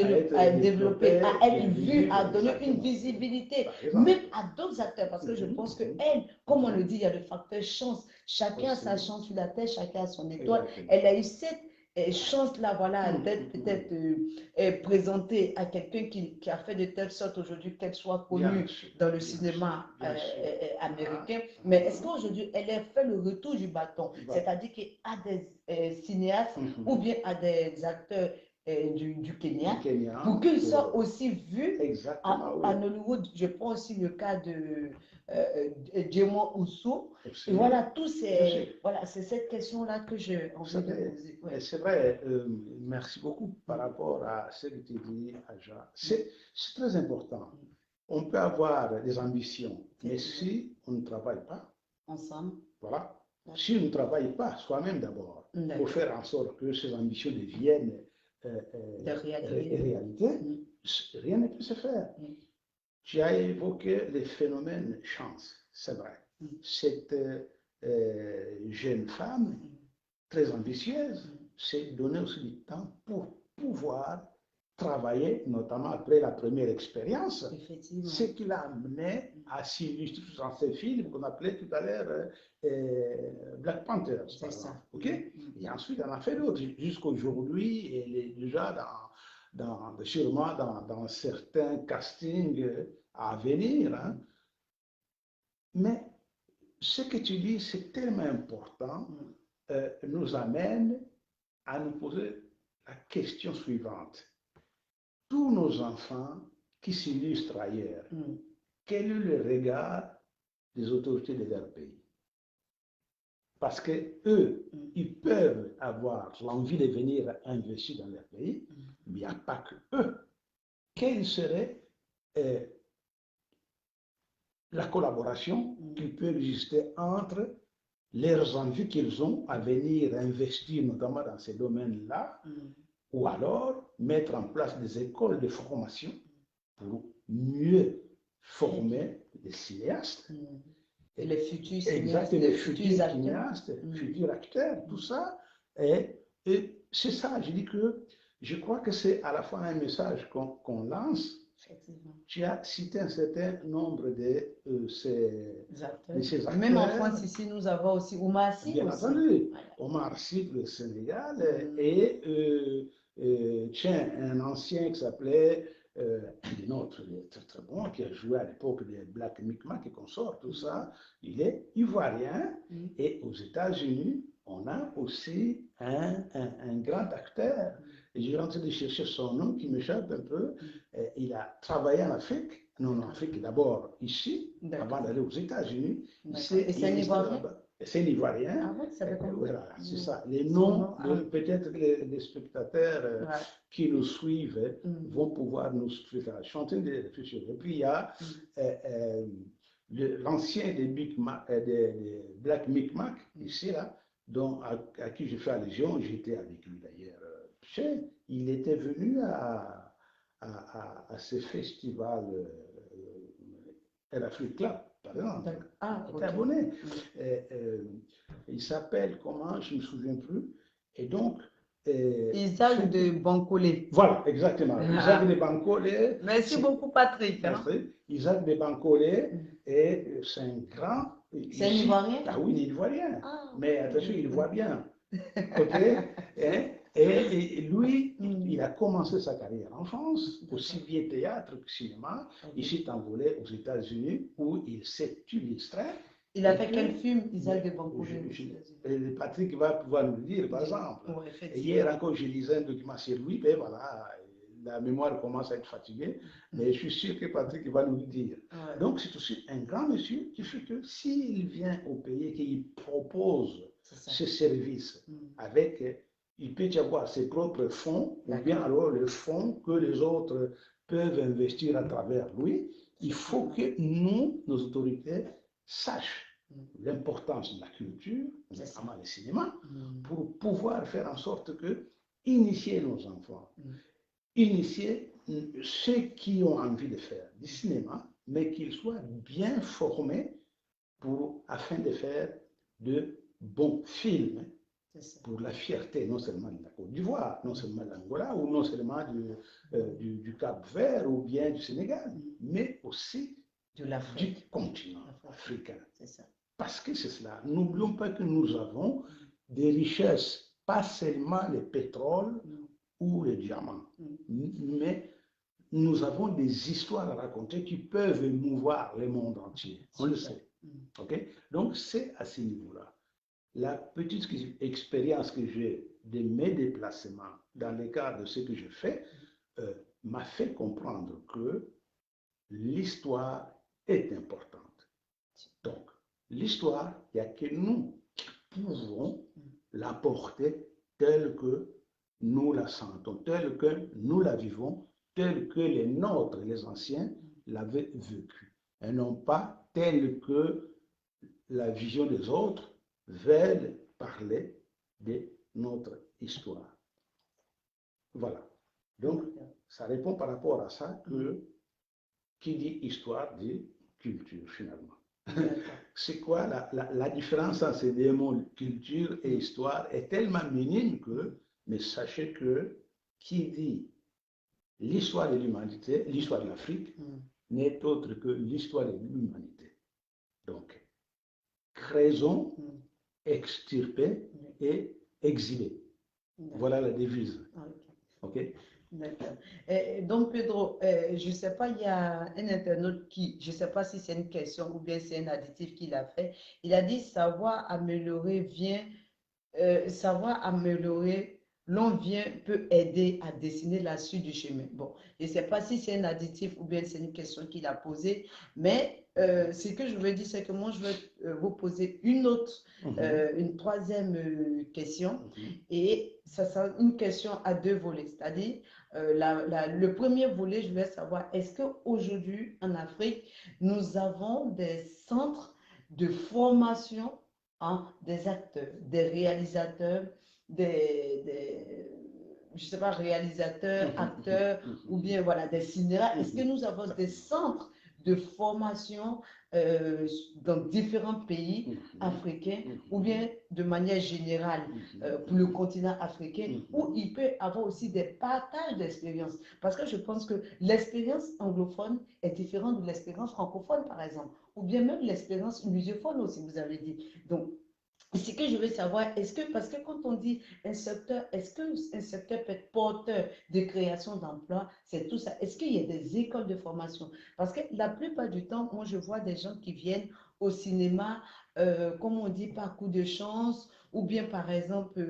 développé, à être vu, à donner une visibilité, même à d'autres acteurs, parce que je pense que elle, comme on le dit, il y a le facteur chance. Chacun a sa chance sur la terre, chacun a son étoile. Elle a eu cette chance-là, voilà, d'être peut-être présentée à quelqu'un qui a fait de telle sorte aujourd'hui qu'elle soit connue dans le cinéma américain. Mais est-ce qu'aujourd'hui, elle a fait le retour du bâton, c'est-à-dire qu'à des cinéastes ou bien à des acteurs du Kenya, pour qu'ils soient aussi vus en Hollywood? Je prends aussi le cas de Djemon Oussou. Et voilà, c'est cette question-là que j'ai envie de poser. Ouais. C'est vrai, merci beaucoup par rapport à ce que tu dis, Aja. C'est très important. On peut avoir des ambitions, mais si on ne travaille pas ensemble, voilà, si on ne travaille pas soi-même d'abord, pour faire en sorte que ces ambitions deviennent réalité, rien ne peut se faire. Tu as évoqué les phénomènes chance, c'est vrai. Cette jeune femme, très ambitieuse, s'est donné aussi du temps pour pouvoir travailler, notamment après la première expérience, ce qui l'a amené à s'illustrer dans ces films qu'on appelait tout à l'heure Black Panther. C'est ça. Okay? Et ensuite, elle en a fait d'autres. Jusqu'aujourd'hui, elle est déjà sûrement dans certains castings à venir. Hein. Mais ce que tu dis, c'est tellement important, nous amène à nous poser la question suivante. Tous nos enfants qui s'illustrent ailleurs, quel est le regard des autorités de leur pays? Parce que eux, ils peuvent avoir l'envie de venir investir dans leur pays, mais il n'y a pas que eux. Quelle serait la collaboration qui peut exister entre leurs envies qu'ils ont à venir investir, notamment dans ces domaines-là, ou alors mettre en place des écoles de formation pour mieux former les cinéastes. Et les futurs cinéastes, les futurs acteurs, tout ça. Et c'est ça, je dis que je crois que c'est à la fois un message qu'on lance. Tu as cité un certain nombre de ces acteurs. Même en France, ici, nous avons aussi Oumar Sy. Bien entendu. Oumar Sy, le Sénégal, et tiens, un ancien qui s'appelait un autre très très bon, qui a joué à l'époque des Black Micmac et consorts, tout ça, il est ivoirien, et aux États-Unis, on a aussi un grand acteur. Et j'ai en train de chercher son nom qui m'échappe un peu. Il a travaillé en Afrique, non en Afrique d'abord ici, avant d'aller aux États-Unis. Et c'est un Ivoirien? C'est un Ivoirien. Ah bon, ça voilà, c'est ça. Les noms, peut-être les spectateurs qui nous suivent vont pouvoir nous suivre. Je suis en train de réfléchir. Et puis il y a l'ancien des Black Micmac, ici, là, à qui je fais allusion. J'étais avec lui d'ailleurs. Il était venu à ce festival Erafrique Club, par exemple. Il était abonné. Il s'appelle comment, je ne me souviens plus. Et donc. Isaac de Bancolé. Voilà, exactement. Isaac de Bancolé. Merci beaucoup, Patrick. Merci. Isaac de Bancolé, et c'est un grand. C'est un Ivoirien? Ah oui, il est Ivoirien. Mais attention, il voit bien. OK? Et lui, il a commencé sa carrière en France, aussi bien théâtre que cinéma. Il s'est envolé aux États-Unis où il s'est illustré. Il a fait quel film, Isaac de Bancolé? Patrick va pouvoir nous le dire, par exemple. Et hier encore, je lisais un document sur lui, mais voilà, la mémoire commence à être fatiguée, mais je suis sûr que Patrick va nous le dire. Donc, c'est aussi un grand monsieur qui fait que s'il vient au pays et qu'il propose ce service avec. Il peut y avoir ses propres fonds, ou bien alors le fonds que les autres peuvent investir à travers lui. Il faut que nous, nos autorités, sachent l'importance de la culture, notamment le cinéma, pour pouvoir faire en sorte que initier nos enfants. initier ceux qui ont envie de faire du cinéma, mais qu'ils soient bien formés afin de faire de bons films pour la fierté non seulement de la Côte d'Ivoire, non seulement de l'Angola, ou non seulement du Cap-Vert ou bien du Sénégal, mais aussi du continent africain. Parce que c'est cela. N'oublions pas que nous avons des richesses, pas seulement le pétrole ou les diamants, mais nous avons des histoires à raconter qui peuvent émouvoir le monde entier. On le sait. Okay? Donc, c'est à ce niveau-là. La petite expérience que j'ai de mes déplacements dans le cadre de ce que je fais m'a fait comprendre que l'histoire est importante. Donc, l'histoire, il n'y a que nous qui pouvons l'apporter telle que nous la sentons, telle que nous la vivons, telle que les nôtres, les anciens, l'avaient vécue, et non pas telle que la vision des autres veulent parler de notre histoire. Voilà. Donc, ça répond par rapport à ça que qui dit histoire dit culture, finalement. C'est quoi la différence entre ces deux mots, culture et histoire, est tellement minime que, mais sachez que qui dit l'histoire de l'humanité, l'histoire de l'Afrique, n'est autre que l'histoire de l'humanité. Donc, créons, extirper et exhiber. Voilà la devise. OK? D'accord. Donc, Pedro, je ne sais pas, il y a un internaute qui, je ne sais pas si c'est une question ou bien c'est un additif qu'il a fait. Il a dit savoir améliorer l'on vient peut aider à dessiner la suite du chemin. Bon, je ne sais pas si c'est un additif ou bien c'est une question qu'il a posée, mais ce que je veux dire, c'est que moi, je vais vous poser une troisième question, et ça sera une question à deux volets, c'est-à-dire le premier volet, je vais savoir, est-ce qu'aujourd'hui, en Afrique, nous avons des centres de formation des acteurs, des réalisateurs, je sais pas, réalisateurs, acteurs, ou bien voilà, des cinéastes. Est-ce que nous avons des centres de formation dans différents pays africains, ou bien de manière générale pour le continent africain, où il peut y avoir aussi des partages d'expériences? Parce que je pense que l'expérience anglophone est différente de l'expérience francophone, par exemple, ou bien même l'expérience lusophone aussi, vous avez dit. Donc, ce que je veux savoir, parce que quand on dit un secteur, est-ce qu'un secteur peut être porteur de création d'emplois, c'est tout ça. Est-ce qu'il y a des écoles de formation? Parce que la plupart du temps, moi, je vois des gens qui viennent au cinéma, comme on dit, par coup de chance, ou bien, par exemple,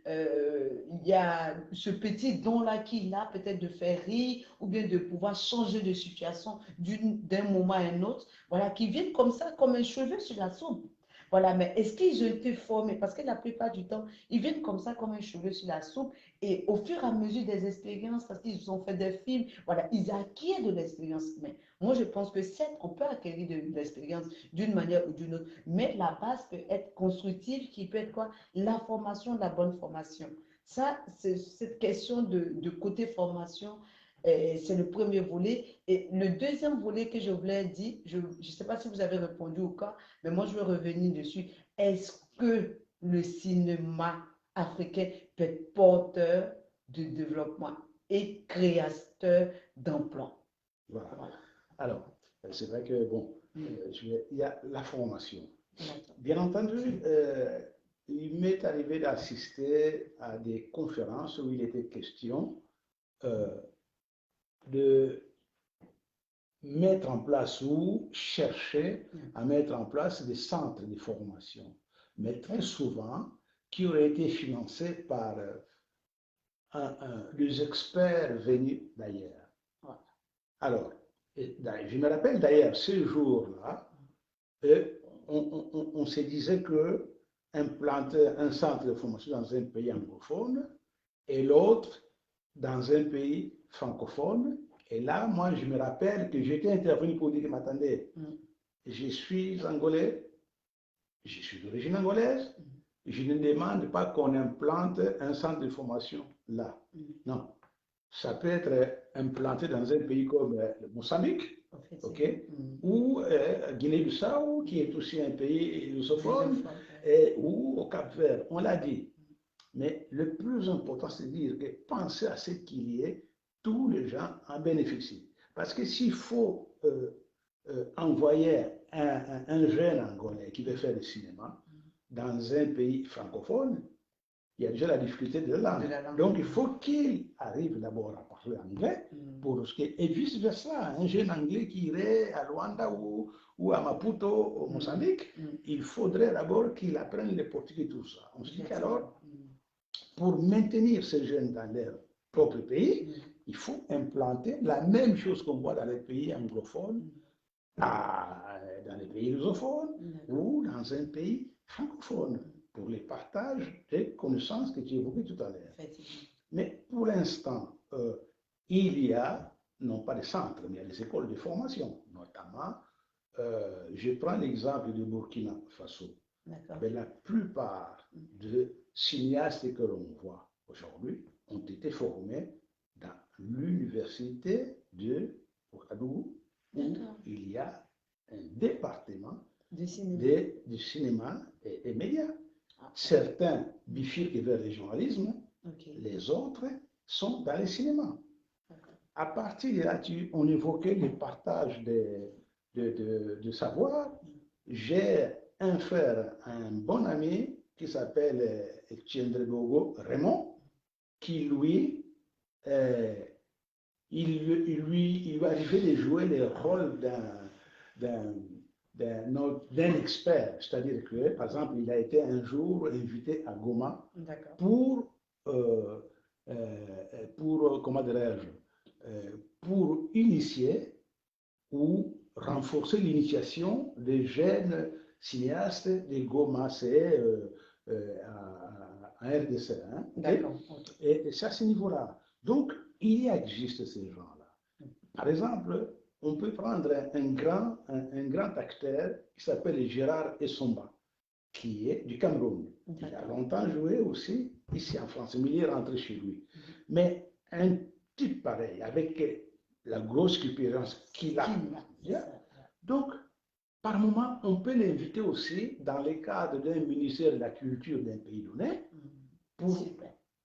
il y a ce petit don-là qu'il a, peut-être de faire rire, ou bien de pouvoir changer de situation d'un moment à un autre, voilà, qui viennent comme ça, comme un cheveu sur la soupe. Voilà, mais est-ce qu'ils ont été formés? Parce que la plupart du temps, ils viennent comme ça, comme un cheveu sur la soupe, et au fur et à mesure des expériences, parce qu'ils ont fait des films, voilà, ils acquièrent de l'expérience. Mais moi, je pense que certes, on peut acquérir de l'expérience d'une manière ou d'une autre, mais la base peut être constructive, qui peut être quoi? La formation, la bonne formation. Ça, c'est cette question de côté formation. C'est le premier volet. Et le deuxième volet que je voulais dire, je ne sais pas si vous avez répondu au cas, mais moi, je vais revenir dessus. Est-ce que le cinéma africain peut être porteur de développement et créateur d'emplois? Voilà. Alors, c'est vrai que, bon, il y a la formation. Bien entendu, il m'est arrivé d'assister à des conférences où il était question de mettre en place ou chercher à mettre en place des centres de formation, mais très souvent qui auraient été financés par des experts venus d'ailleurs. Alors, je me rappelle d'ailleurs ce jour-là, on se disait que implanter un centre de formation dans un pays anglophone et l'autre dans un pays francophone. Et là, moi, je me rappelle que j'étais intervenu pour dire, mais attendez, je suis angolais, je suis d'origine angolaise, je ne demande pas qu'on implante un centre de formation là. Non, ça peut être implanté dans un pays comme le Mozambique, ok, Effectivement. ou Guinée-Bissau, qui est aussi un pays lusophone, Lusophone, ouais. ou au Cap-Vert. On l'a dit. Mais le plus important, c'est de dire que pensez à ce qu'il y ait, tous les gens en bénéficient. Parce que s'il faut envoyer un jeune Angolais qui veut faire du cinéma dans un pays francophone, il y a déjà la difficulté de la De langue. la langue. Donc, il faut qu'il arrive d'abord à parler anglais, et vice-versa. Un jeune anglais qui irait à Luanda ou à Maputo, au Mozambique, il faudrait d'abord qu'il apprenne le portugais et tout ça. On se dit qu'alors, pour maintenir ces jeunes dans leur propre pays, il faut implanter la même chose qu'on voit dans les pays anglophones, dans les pays lusophones ou dans un pays francophone, pour les partages des connaissances que tu évoquais tout à l'heure. Mais pour l'instant, il y a, non pas des centres, mais il y a des écoles de formation, notamment, je prends l'exemple du Burkina Faso. Mais la plupart des cinéastes que l'on voit aujourd'hui ont été formés dans l'université de Ouagadougou, où il y a un département du cinéma et médias. Certains bifurquent vers le journalisme, les autres sont dans le cinéma. À partir de là, on évoquait le partage de savoir. J'ai un frère, un bon ami qui s'appelle Tiendrebogo Raymond, qui lui, il lui arrivait de jouer le rôle d'un expert. C'est-à-dire que, par exemple, il a été un jour invité à Goma pour comment dirais-je, pour initier ou renforcer l'initiation des jeunes cinéastes de Goma, c'est en RDC. Hein? Et c'est à ce niveau-là. Donc, il existe ces gens-là. Par exemple, on peut prendre un grand acteur qui s'appelle Gérard Essomba, qui est du Cameroun. Il a longtemps joué aussi ici en France, mais il est rentré chez lui. Mais un type pareil, avec la grosse expérience qu'il a. Donc, par moment, on peut l'inviter aussi dans le cadre d'un ministère de la Culture d'un pays donné pour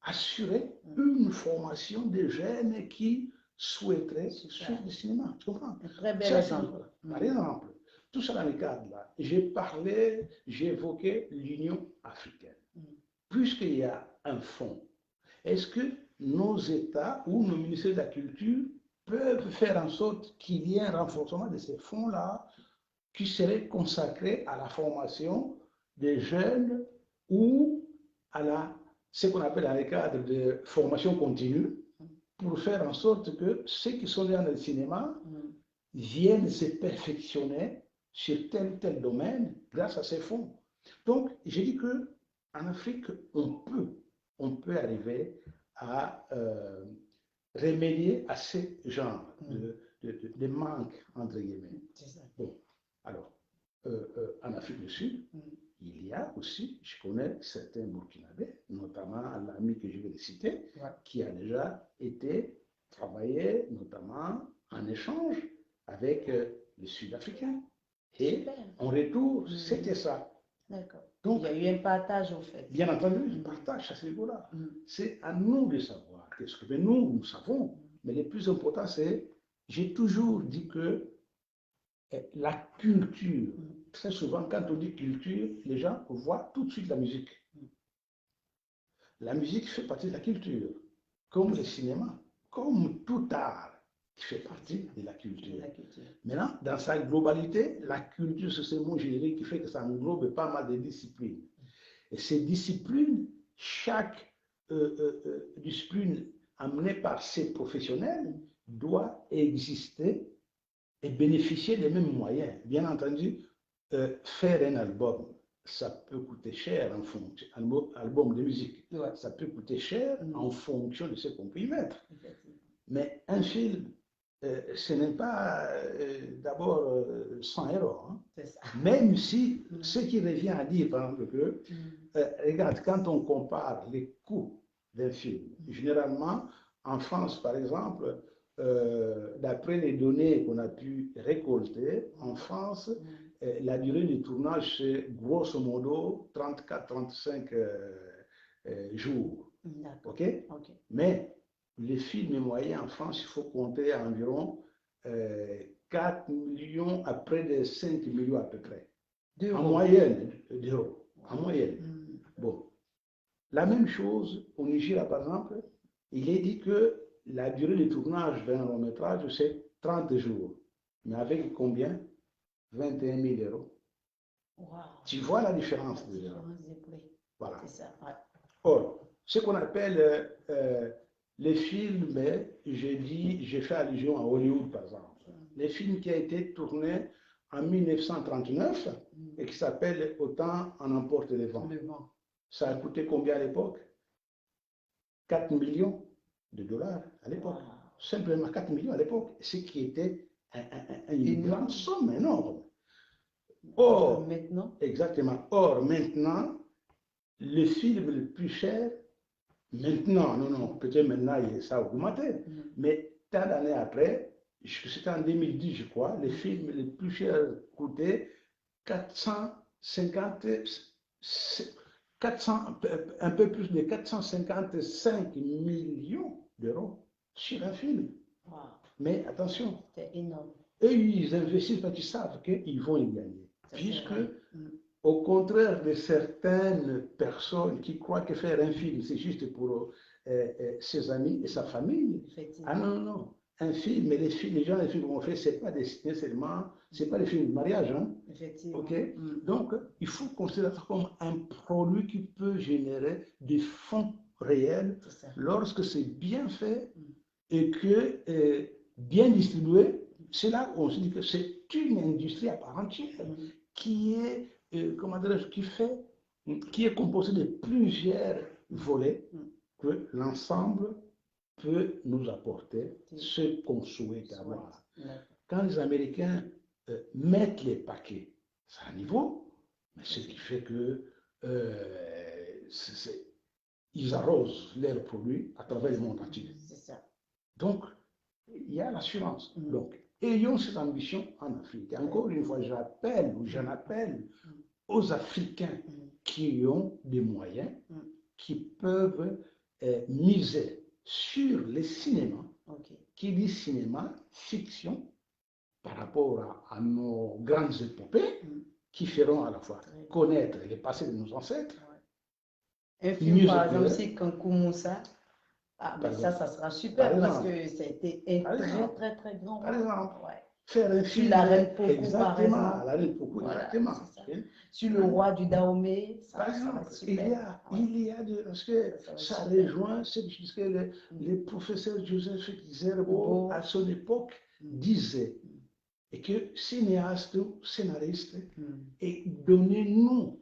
assurer une formation des jeunes qui souhaiteraient suivre le cinéma. Tu comprends? Très bel exemple. Par exemple, tout ça dans le cadre là, j'ai évoqué l'Union africaine. Puisqu'il y a un fonds, est-ce que nos États ou nos ministères de la Culture peuvent faire en sorte qu'il y ait un renforcement de ces fonds-là qui serait consacré à la formation des jeunes ou à ce qu'on appelle dans le cadre de formation continue, pour faire en sorte que ceux qui sont dans le cinéma viennent se perfectionner sur tel ou tel domaine grâce à ces fonds. Donc, j'ai dit que en Afrique, on peut arriver à remédier à ce genre de manque, entre guillemets. Bon, alors, en Afrique du Sud, il y a aussi, je connais certains Burkinabés, notamment l'ami que je vais citer, qui a déjà été travaillé, notamment en échange avec les Sud-Africains. Et en retour, c'était ça. D'accord. Donc, il y a eu un partage, en fait. Bien entendu, un partage à ce niveau-là. C'est à nous de savoir qu'est-ce que nous savons. Mais le plus important, c'est, j'ai toujours dit que la culture, très souvent, quand on dit culture, les gens voient tout de suite la musique. La musique fait partie de la culture, comme le cinéma, comme tout art qui fait partie de la culture. Maintenant, dans sa globalité, la culture, c'est ce mot générique qui fait que ça englobe pas mal de disciplines. Et ces disciplines, chaque discipline amenée par ces professionnels doit exister et bénéficier des mêmes moyens. Bien entendu, faire un album, ça peut coûter cher en fonction, album de musique, ça peut coûter cher en fonction de ce qu'on peut y mettre. Mais un film, ce n'est pas d'abord 100 euros. Hein. Même si ce qui revient à dire, par exemple, que, regarde, quand on compare les coûts d'un film, généralement, En France, par exemple, d'après les données qu'on a pu récolter, en France, la durée du tournage, c'est grosso modo 34-35 jours. D'accord. OK? Ok. Mais les films moyens en France, il faut compter environ 4 millions à près de 5 millions à peu près. En D'euros. moyenne, d'euros. En Wow. moyenne. Bon. La même chose au Nigeria, par exemple, il est dit que la durée de tournage d'un long métrage, c'est 30 jours. Mais avec combien? 21 000 euros. Wow. Tu vois la différence La déjà. différence des prix. Voilà. C'est ça. Ouais. Or, ce qu'on appelle les films, j'ai fait allusion à Hollywood par exemple. Les films qui ont été tournés en 1939 et qui s'appellent Autant en emporte le vent. Le vent. Ça a coûté combien à l'époque? 4 millions de dollars à l'époque. Wow. Simplement 4 millions à l'époque, ce qui était une grande somme énorme. Or, maintenant, exactement. Or, maintenant, le film le plus cher, maintenant, non, peut-être maintenant ça a augmenté, mais tant d'années après, c'était en 2010, je crois, le film le plus cher coûtait 450, 400, un peu plus de 455 millions d'euros sur un film. wow. Mais attention, C'est énorme. eux, ils investissent parce qu'ils savent qu'ils vont y gagner. Puisque, au contraire de certaines personnes qui croient que faire un film, c'est juste pour ses amis et sa famille. Ah non. Un film, les gens, les films qu'on fait, c'est pas destiné seulement, c'est pas des films de mariage. Hein? Effectivement. OK? Donc, il faut considérer ça comme un produit qui peut générer des fonds réels lorsque c'est bien fait et que bien distribué. C'est là où on se dit que c'est une industrie à part entière qui est, qui est composée de plusieurs volets que l'ensemble peut nous apporter ce qu'on souhaite avoir. Quand les Américains mettent les paquets, c'est un niveau, mais ce qui fait que ils arrosent leurs produits à travers le monde entier. Donc, il y a l'assurance. Donc, ayons cette ambition en Afrique. Encore une fois, j'en appelle aux Africains qui ont des moyens, qui peuvent miser sur les cinémas, qui dit cinéma, fiction, par rapport à nos grandes épopées, qui feront à la fois connaître le passé de nos ancêtres. Un film, par exemple, si Kankou Moussa, mais ça sera super parce que ça a été un très grand. Par exemple, faire un film. Sur la reine Pokou, exactement, par exemple. la reine Pokou, voilà, exactement. Sur le roi du Dahomey, ça, par exemple, ça super. parce que ça rejoint ce que le professeur Joseph Zerbo, à son époque, disait. Et que cinéastes ou scénaristes, et donnez-nous,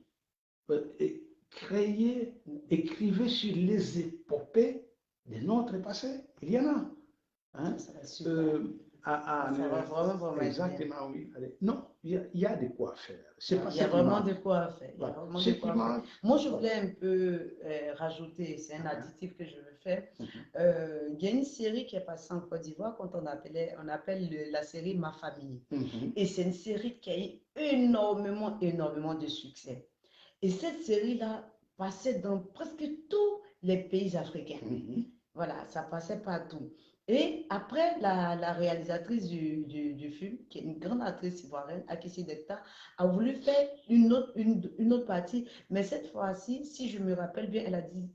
écrivez sur les épopées de notre passé. Il y en a. Hein? Ça va vraiment exactement, oui. Allez. Non, il y a de quoi faire. Il y a vraiment de quoi faire. Moi, je voulais un peu rajouter, c'est un additif que je veux faire. Il y a une série qui est passée en Côte d'Ivoire on appelle la série Ma Famille. Et c'est une série qui a eu énormément de succès. Et cette série-là passait dans presque tous les pays africains. Voilà, ça passait partout. Et après, la réalisatrice du film, qui est une grande actrice ivoirienne, Akissi Dekta, a voulu faire une autre partie. Mais cette fois-ci, si je me rappelle bien,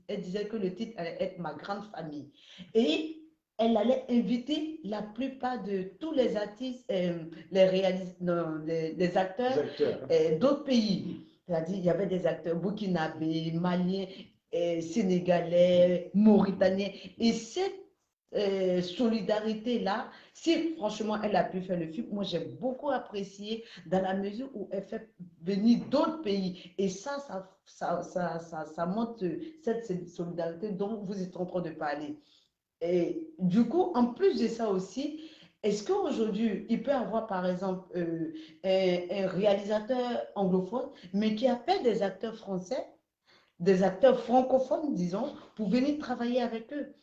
elle disait que le titre allait être Ma grande famille. Et elle allait inviter la plupart de tous les artistes, les acteurs d'autres pays. C'est-à-dire, il y avait des acteurs burkinabés, maliens, sénégalais, mauritaniens. Et cette solidarité-là, si franchement elle a pu faire le film, moi j'ai beaucoup apprécié dans la mesure où elle fait venir d'autres pays. Et ça montre cette solidarité dont vous êtes en train de parler. Et du coup, en plus de ça aussi, est-ce qu'aujourd'hui, il peut y avoir, par exemple, un réalisateur anglophone, mais qui appelle des acteurs français, des acteurs francophones, disons, pour venir travailler avec eux?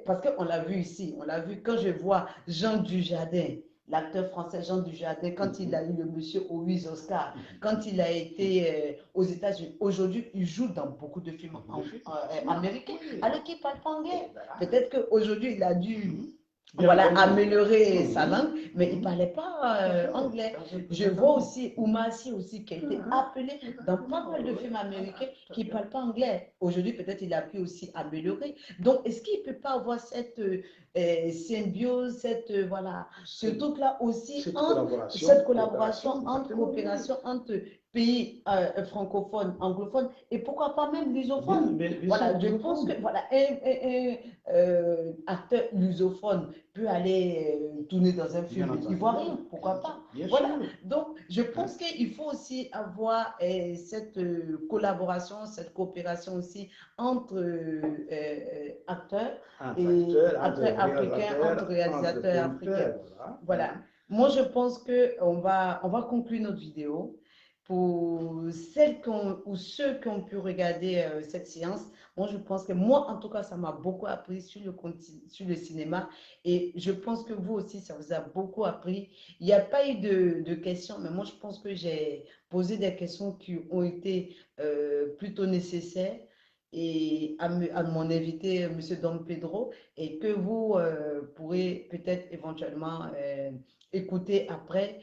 Parce qu'on l'a vu ici, on l'a vu quand je vois Jean Dujardin, l'acteur français Jean Dujardin, quand il a eu le monsieur aux 8 Oscars, quand il a été aux États-Unis. Aujourd'hui, il joue dans beaucoup de films américains, alors qu'il ne parle pas anglais. Peut-être qu'aujourd'hui, il a dû voilà, améliorer sa langue, mais il ne parlait pas anglais. Je vois aussi Ouma Sy aussi qui a été appelé dans pas mal de films américains qui ne parlent pas anglais. Aujourd'hui, peut-être il a pu aussi améliorer. Donc, est-ce qu'il ne peut pas avoir cette symbiose, cette, voilà, ce truc-là aussi, cette collaboration entre coopération entre pays francophones, anglophones et pourquoi pas même lusophones. Voilà, je pense que voilà, un acteur lusophone peut aller tourner dans un film ivoirien, pourquoi pas. Voilà, donc je pense qu'il faut aussi avoir cette collaboration, cette coopération aussi entre acteurs et acteurs africains, entre réalisateurs africains. Voilà. Moi, je pense qu'on on va conclure notre vidéo. Pour celles ou ceux qui ont pu regarder cette séance, moi, je pense que moi, en tout cas, ça m'a beaucoup appris sur le cinéma et je pense que vous aussi, ça vous a beaucoup appris. Il n'y a pas eu de questions, mais moi, je pense que j'ai posé des questions qui ont été plutôt nécessaires et à mon invité, M. Dom Pedro, et que vous pourrez peut-être éventuellement écouter après.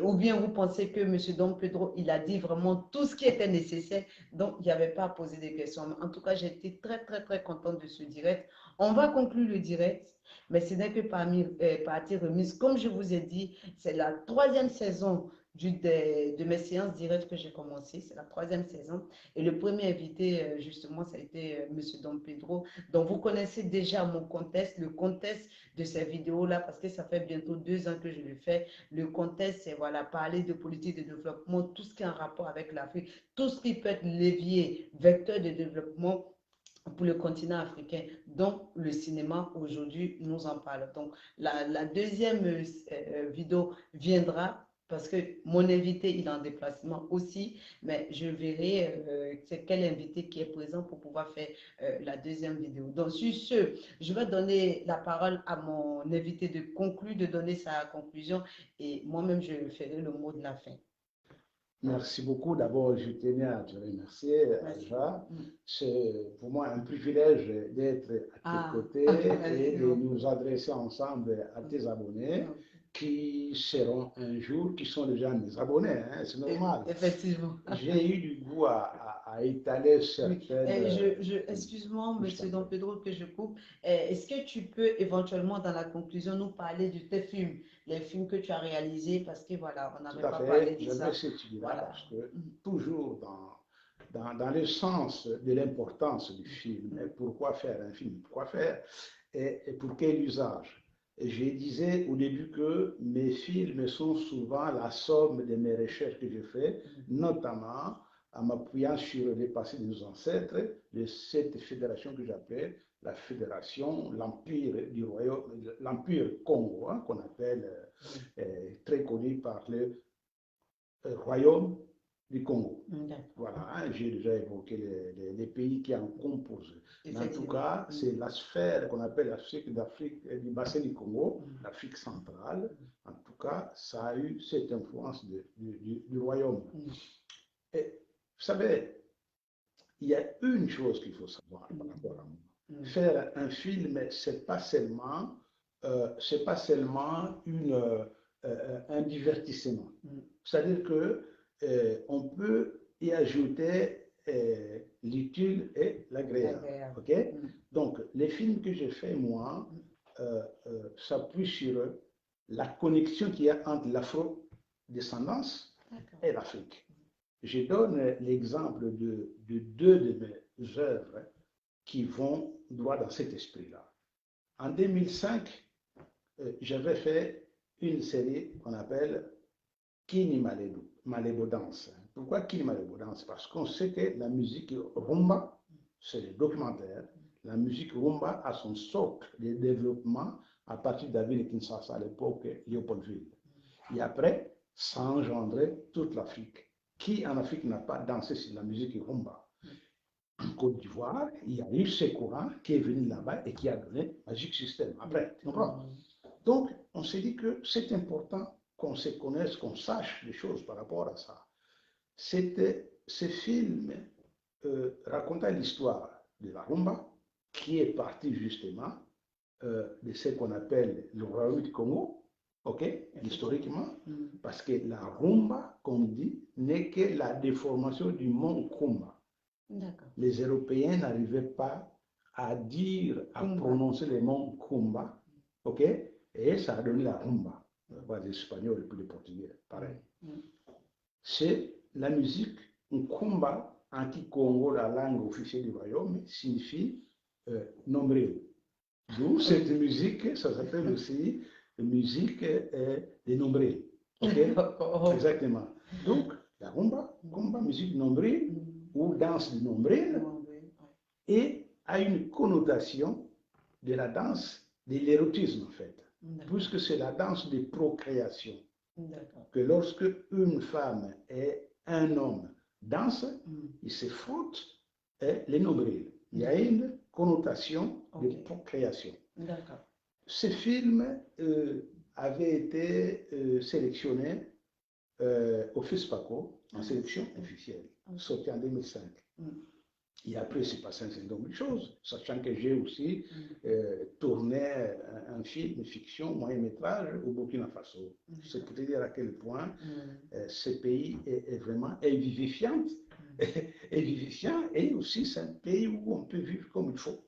Ou bien vous pensez que M. Dom Pedro, il a dit vraiment tout ce qui était nécessaire, donc il n'y avait pas à poser des questions. Mais en tout cas, j'ai été très, très, très contente de ce direct. On va conclure le direct, mais ce n'est que partie remise. Comme je vous ai dit, c'est la troisième saison de mes séances directes que j'ai commencé. C'est la troisième saison. Et le premier invité, justement, ça a été M. Dom Pedro. Donc, vous connaissez déjà mon contexte, le contexte de ces vidéos-là, parce que ça fait bientôt 2 ans que je le fais. Le contexte, c'est voilà, parler de politique de développement, tout ce qui est en rapport avec l'Afrique, tout ce qui peut être levier, vecteur de développement pour le continent africain. Donc, le cinéma, aujourd'hui, nous en parle. Donc, la deuxième vidéo viendra parce que mon invité, il est en déplacement aussi, mais je verrai c'est quel invité qui est présent pour pouvoir faire la deuxième vidéo. Donc, sur ce, je vais donner la parole à mon invité de conclure, de donner sa conclusion et moi-même, je ferai le mot de la fin. Merci beaucoup. D'abord, je tenais à te remercier, Aja. C'est pour moi un privilège d'être à tes côtés et de nous adresser ensemble à tes abonnés qui seront un jour, qui sont déjà mes abonnés, hein, c'est normal. Effectivement. J'ai eu du goût à étaler certaines... Excuse-moi, monsieur Don Pedro, que je coupe. Est-ce que tu peux éventuellement, dans la conclusion, nous parler de tes films, les films que tu as réalisés, parce que voilà, on n'avait pas parlé de ça. J'aimerais ce là voilà. Parce que toujours dans le sens de l'importance du film, et pourquoi faire un film, pourquoi faire, et pour quel usage. Je disais au début que mes films sont souvent la somme de mes recherches que je fais, notamment en m'appuyant sur les passés de nos ancêtres, de cette fédération que j'appelle la fédération, l'empire du royaume, l'empire Congo, hein, qu'on appelle très connu par le royaume du Congo. Voilà, hein, j'ai déjà évoqué les pays qui en composent. Mais en tout cas, c'est la sphère qu'on appelle l'Afrique d'Afrique du bassin du Congo, l'Afrique centrale. En tout cas, ça a eu cette influence du royaume. Et vous savez, il y a une chose qu'il faut savoir par rapport à moi. Faire un film, c'est pas seulement un divertissement. C'est-à-dire que on peut y ajouter l'utile et l'agréable. Okay? Donc, les films que j'ai faits, moi, s'appuient sur la connexion qu'il y a entre l'afro-descendance et l'Afrique. Je donne l'exemple de deux de mes œuvres qui vont droit dans cet esprit-là. En 2005, j'avais fait une série qu'on appelle Kini Malebo Dance. Pourquoi Kini Malebo Dance? Parce qu'on sait que la musique rumba, c'est le documentaire, la musique rumba a son socle de développement à partir de la ville de Kinshasa à l'époque Léopoldville. Et après, ça a engendré toute l'Afrique. Qui en Afrique n'a pas dansé sur la musique rumba? en Côte d'Ivoire, il y a eu ce courant qui est venu là-bas et qui a donné Magic System après. Tu comprends? Donc, on s'est dit que c'est important qu'on se connaisse, qu'on sache des choses par rapport à ça. Ce film racontait l'histoire de la rumba qui est partie justement de ce qu'on appelle le royaume du Congo, ok, historiquement, parce que la rumba, comme dit, n'est que la déformation du mont Kumba. Les Européens n'arrivaient pas à dire, à prononcer le mot Kumba, ok, et ça a donné la rumba. Les Espagnols et puis les Portugais, pareil. C'est la musique, un Kumba, en Congo, la langue officielle du royaume, signifie nombril. D'où cette musique, ça s'appelle aussi musique des nombrils. Okay? Exactement. Donc, la rumba, musique nombril ou danse du nombril, et a une connotation de la danse de l'érotisme en fait, puisque c'est la danse de procréation. Que lorsque une femme et un homme dansent, ils se frottent les nombrils. Il y a une connotation de procréation. Ce film avait été sélectionné au FESPACO en sélection officielle, sorti en 2005. Et après, c'est passé un certain nombre de choses, sachant que j'ai aussi tourné un film fiction, moyen-métrage au Burkina Faso. C'est pour te dire à quel point ce pays est vraiment vivifiant, et aussi c'est un pays où on peut vivre comme il faut.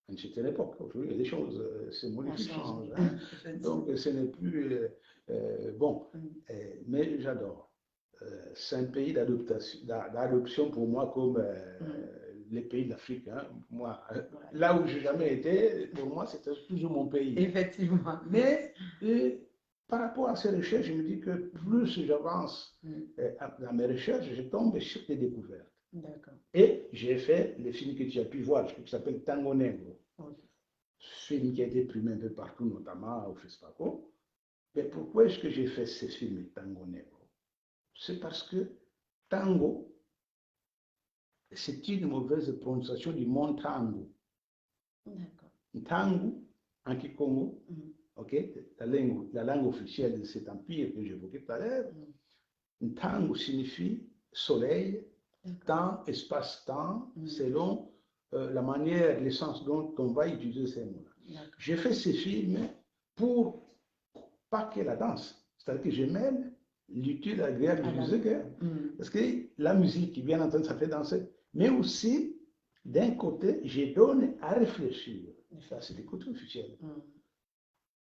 À une certaine époque, aujourd'hui, les choses, c'est modifié, changent. Hein? Donc, ce n'est plus bon. Mais j'adore. C'est un pays d'adoption pour moi comme les pays d'Afrique. Hein. Moi, là où j'ai jamais été, pour moi, c'était toujours mon pays. Effectivement. Mais par rapport à ces recherches, je me dis que plus j'avance dans mes recherches, je tombe sur des découvertes. Et j'ai fait le film que tu as pu voir, qui s'appelle Tango Negro. Ce film qui a été primé un peu partout, notamment au FESPACO. Mais pourquoi est-ce que j'ai fait ce film Tango Negro? C'est parce que tango, c'est une mauvaise prononciation du mot tango. Tango, en Kikongo, la langue officielle de cet empire que j'évoquais tout à l'heure, tango signifie soleil, temps, espace-temps, selon la manière, l'essence dont on va utiliser ces mots-là. J'ai fait ces films pour pas que la danse, c'est-à-dire que je mêle l'utile agréable du musique, parce que la musique, bien entendu, ça fait danser, mais aussi, d'un côté, je donne à réfléchir. Ça, c'est des côtés officiels.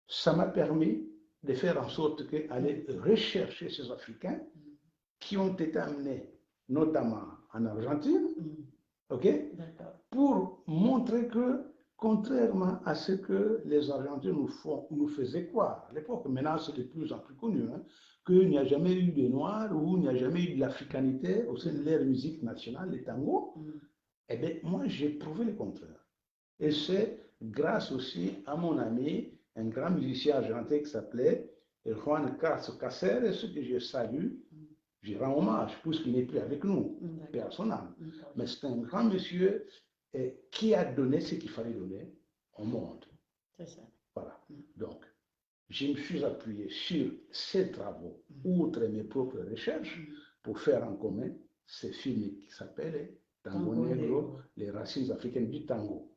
Ça m'a permis de faire en sorte qu'aller rechercher ces Africains qui ont été amenés, notamment en Argentine, pour montrer que, contrairement à ce que les Argentins nous faisaient croire à l'époque, maintenant c'est de plus en plus connu, qu'il n'y a jamais eu de Noirs ou il n'y a jamais eu de l'africanité au sein de leur musique nationale, les tangos. Eh bien, moi, j'ai prouvé le contraire. Et c'est grâce aussi à mon ami, un grand musicien argentin qui s'appelait Juan Carlos Cáceres, ce que je salue, je rends hommage, puisqu'il n'est plus avec nous, paix à son âme. Mais c'est un grand monsieur qui a donné ce qu'il fallait donner au monde. C'est ça. Voilà. Donc, je me suis appuyé sur ces travaux, outre mes propres recherches, pour faire en commun ce film qui s'appelle Tango Negro, les racines africaines du tango.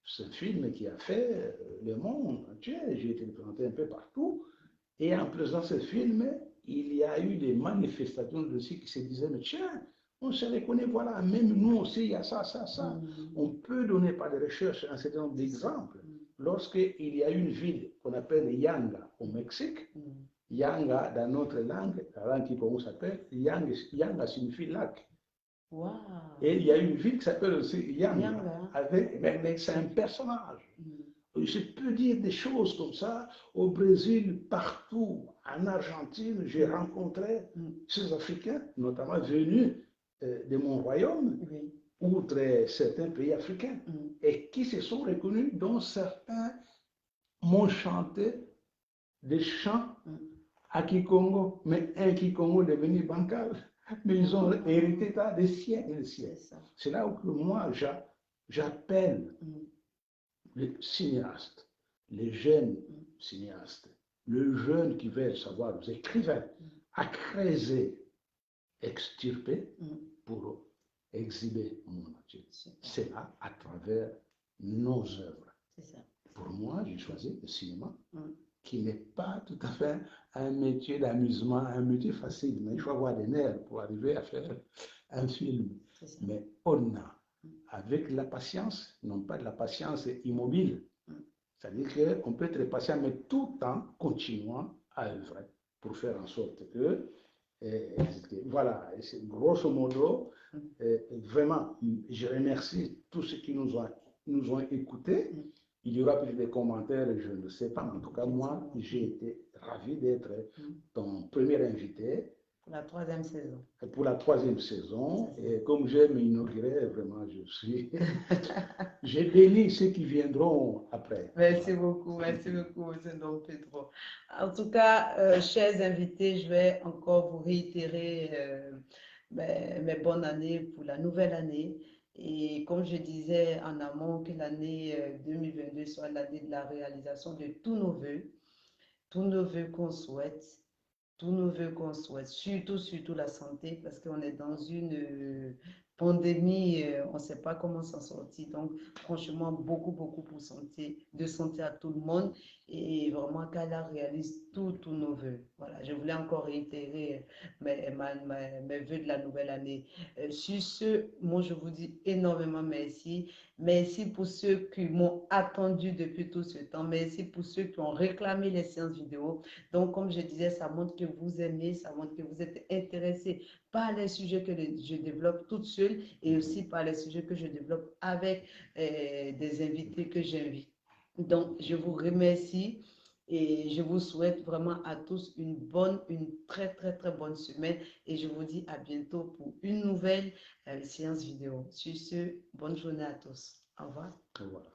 C'est un film qui a fait le monde entier. J'ai été présenté un peu partout. Et en présentant ce film, il y a eu des manifestations de ceux qui se disaient, mais tiens, on se reconnaît, voilà, même nous aussi, il y a ça, ça, ça. On peut donner par des recherches un certain nombre d'exemples. Lorsqu'il y a une ville qu'on appelle Yanga au Mexique, Yanga, dans notre langue, la langue qui comment s'appelle, Yanga signifie lac. Wow. Et il y a une ville qui s'appelle aussi Yanga, mais c'est un personnage. Je peux dire des choses comme ça. Au Brésil, partout, en Argentine, j'ai rencontré ces Africains, notamment venus de mon royaume, outre certains pays africains, et qui se sont reconnus, dont certains m'ont chanté des chants à Kikongo, mais un Kikongo devenu bancal. Mais ils ont hérité ça des siècles et des C'est siècles. ça. C'est là où moi, j'appelle Mm, les cinéastes, les jeunes mm, cinéastes, le jeune qui veut savoir, les écrivains, mm, à creuser, extirper mm. pour exhiber mon Dieu. Super. C'est là, à travers nos œuvres. C'est ça. Pour moi, j'ai choisi le cinéma, Mm, qui n'est pas tout à fait un métier d'amusement, un métier facile, mais il faut avoir des nerfs pour arriver à faire un film. c'est ça. Mais on a, Mm, avec la patience, non pas de la patience immobile, mm. c'est-à-dire qu'on peut être patient, mais tout en continuant à œuvrer pour faire en sorte que, voilà, c'est grosso modo, Mm. vraiment, je remercie tous ceux qui nous ont écoutés. Mm. Il y aura plus de commentaires, je ne sais pas, mais en tout cas, moi, Effectivement. j'ai été ravi d'être Mm. ton premier invité Pour la troisième saison. pour la troisième saison. C'est ça. Et comme j'aime inaugurer, vraiment, j'ai béni ceux qui viendront après. Merci beaucoup, monsieur Don Pedro. En tout cas, chers invités, je vais encore vous réitérer mes bonnes années pour la nouvelle année. Et comme je disais en amont, que l'année 2022 soit l'année de la réalisation de tous nos vœux qu'on souhaite, tous nos voeux qu'on souhaite, surtout la santé, parce qu'on est dans une pandémie, on ne sait pas comment s'en sortir. Donc, franchement, beaucoup de santé à tout le monde et vraiment qu'Allah réalise tous nos voeux. Voilà, je voulais encore réitérer mes voeux de la nouvelle année. Sur ce, moi, je vous dis énormément merci. Merci pour ceux qui m'ont attendu depuis tout ce temps. Merci pour ceux qui ont réclamé les séances vidéo. Donc, comme je disais, ça montre que vous aimez, ça montre que vous êtes intéressé par les sujets que je développe toute seule et aussi par les sujets que je développe avec des invités que j'invite. Donc, je vous remercie et je vous souhaite vraiment à tous une très bonne semaine et je vous dis à bientôt pour une nouvelle séance vidéo. Sur ce, bonne journée à tous. Au revoir. Voilà.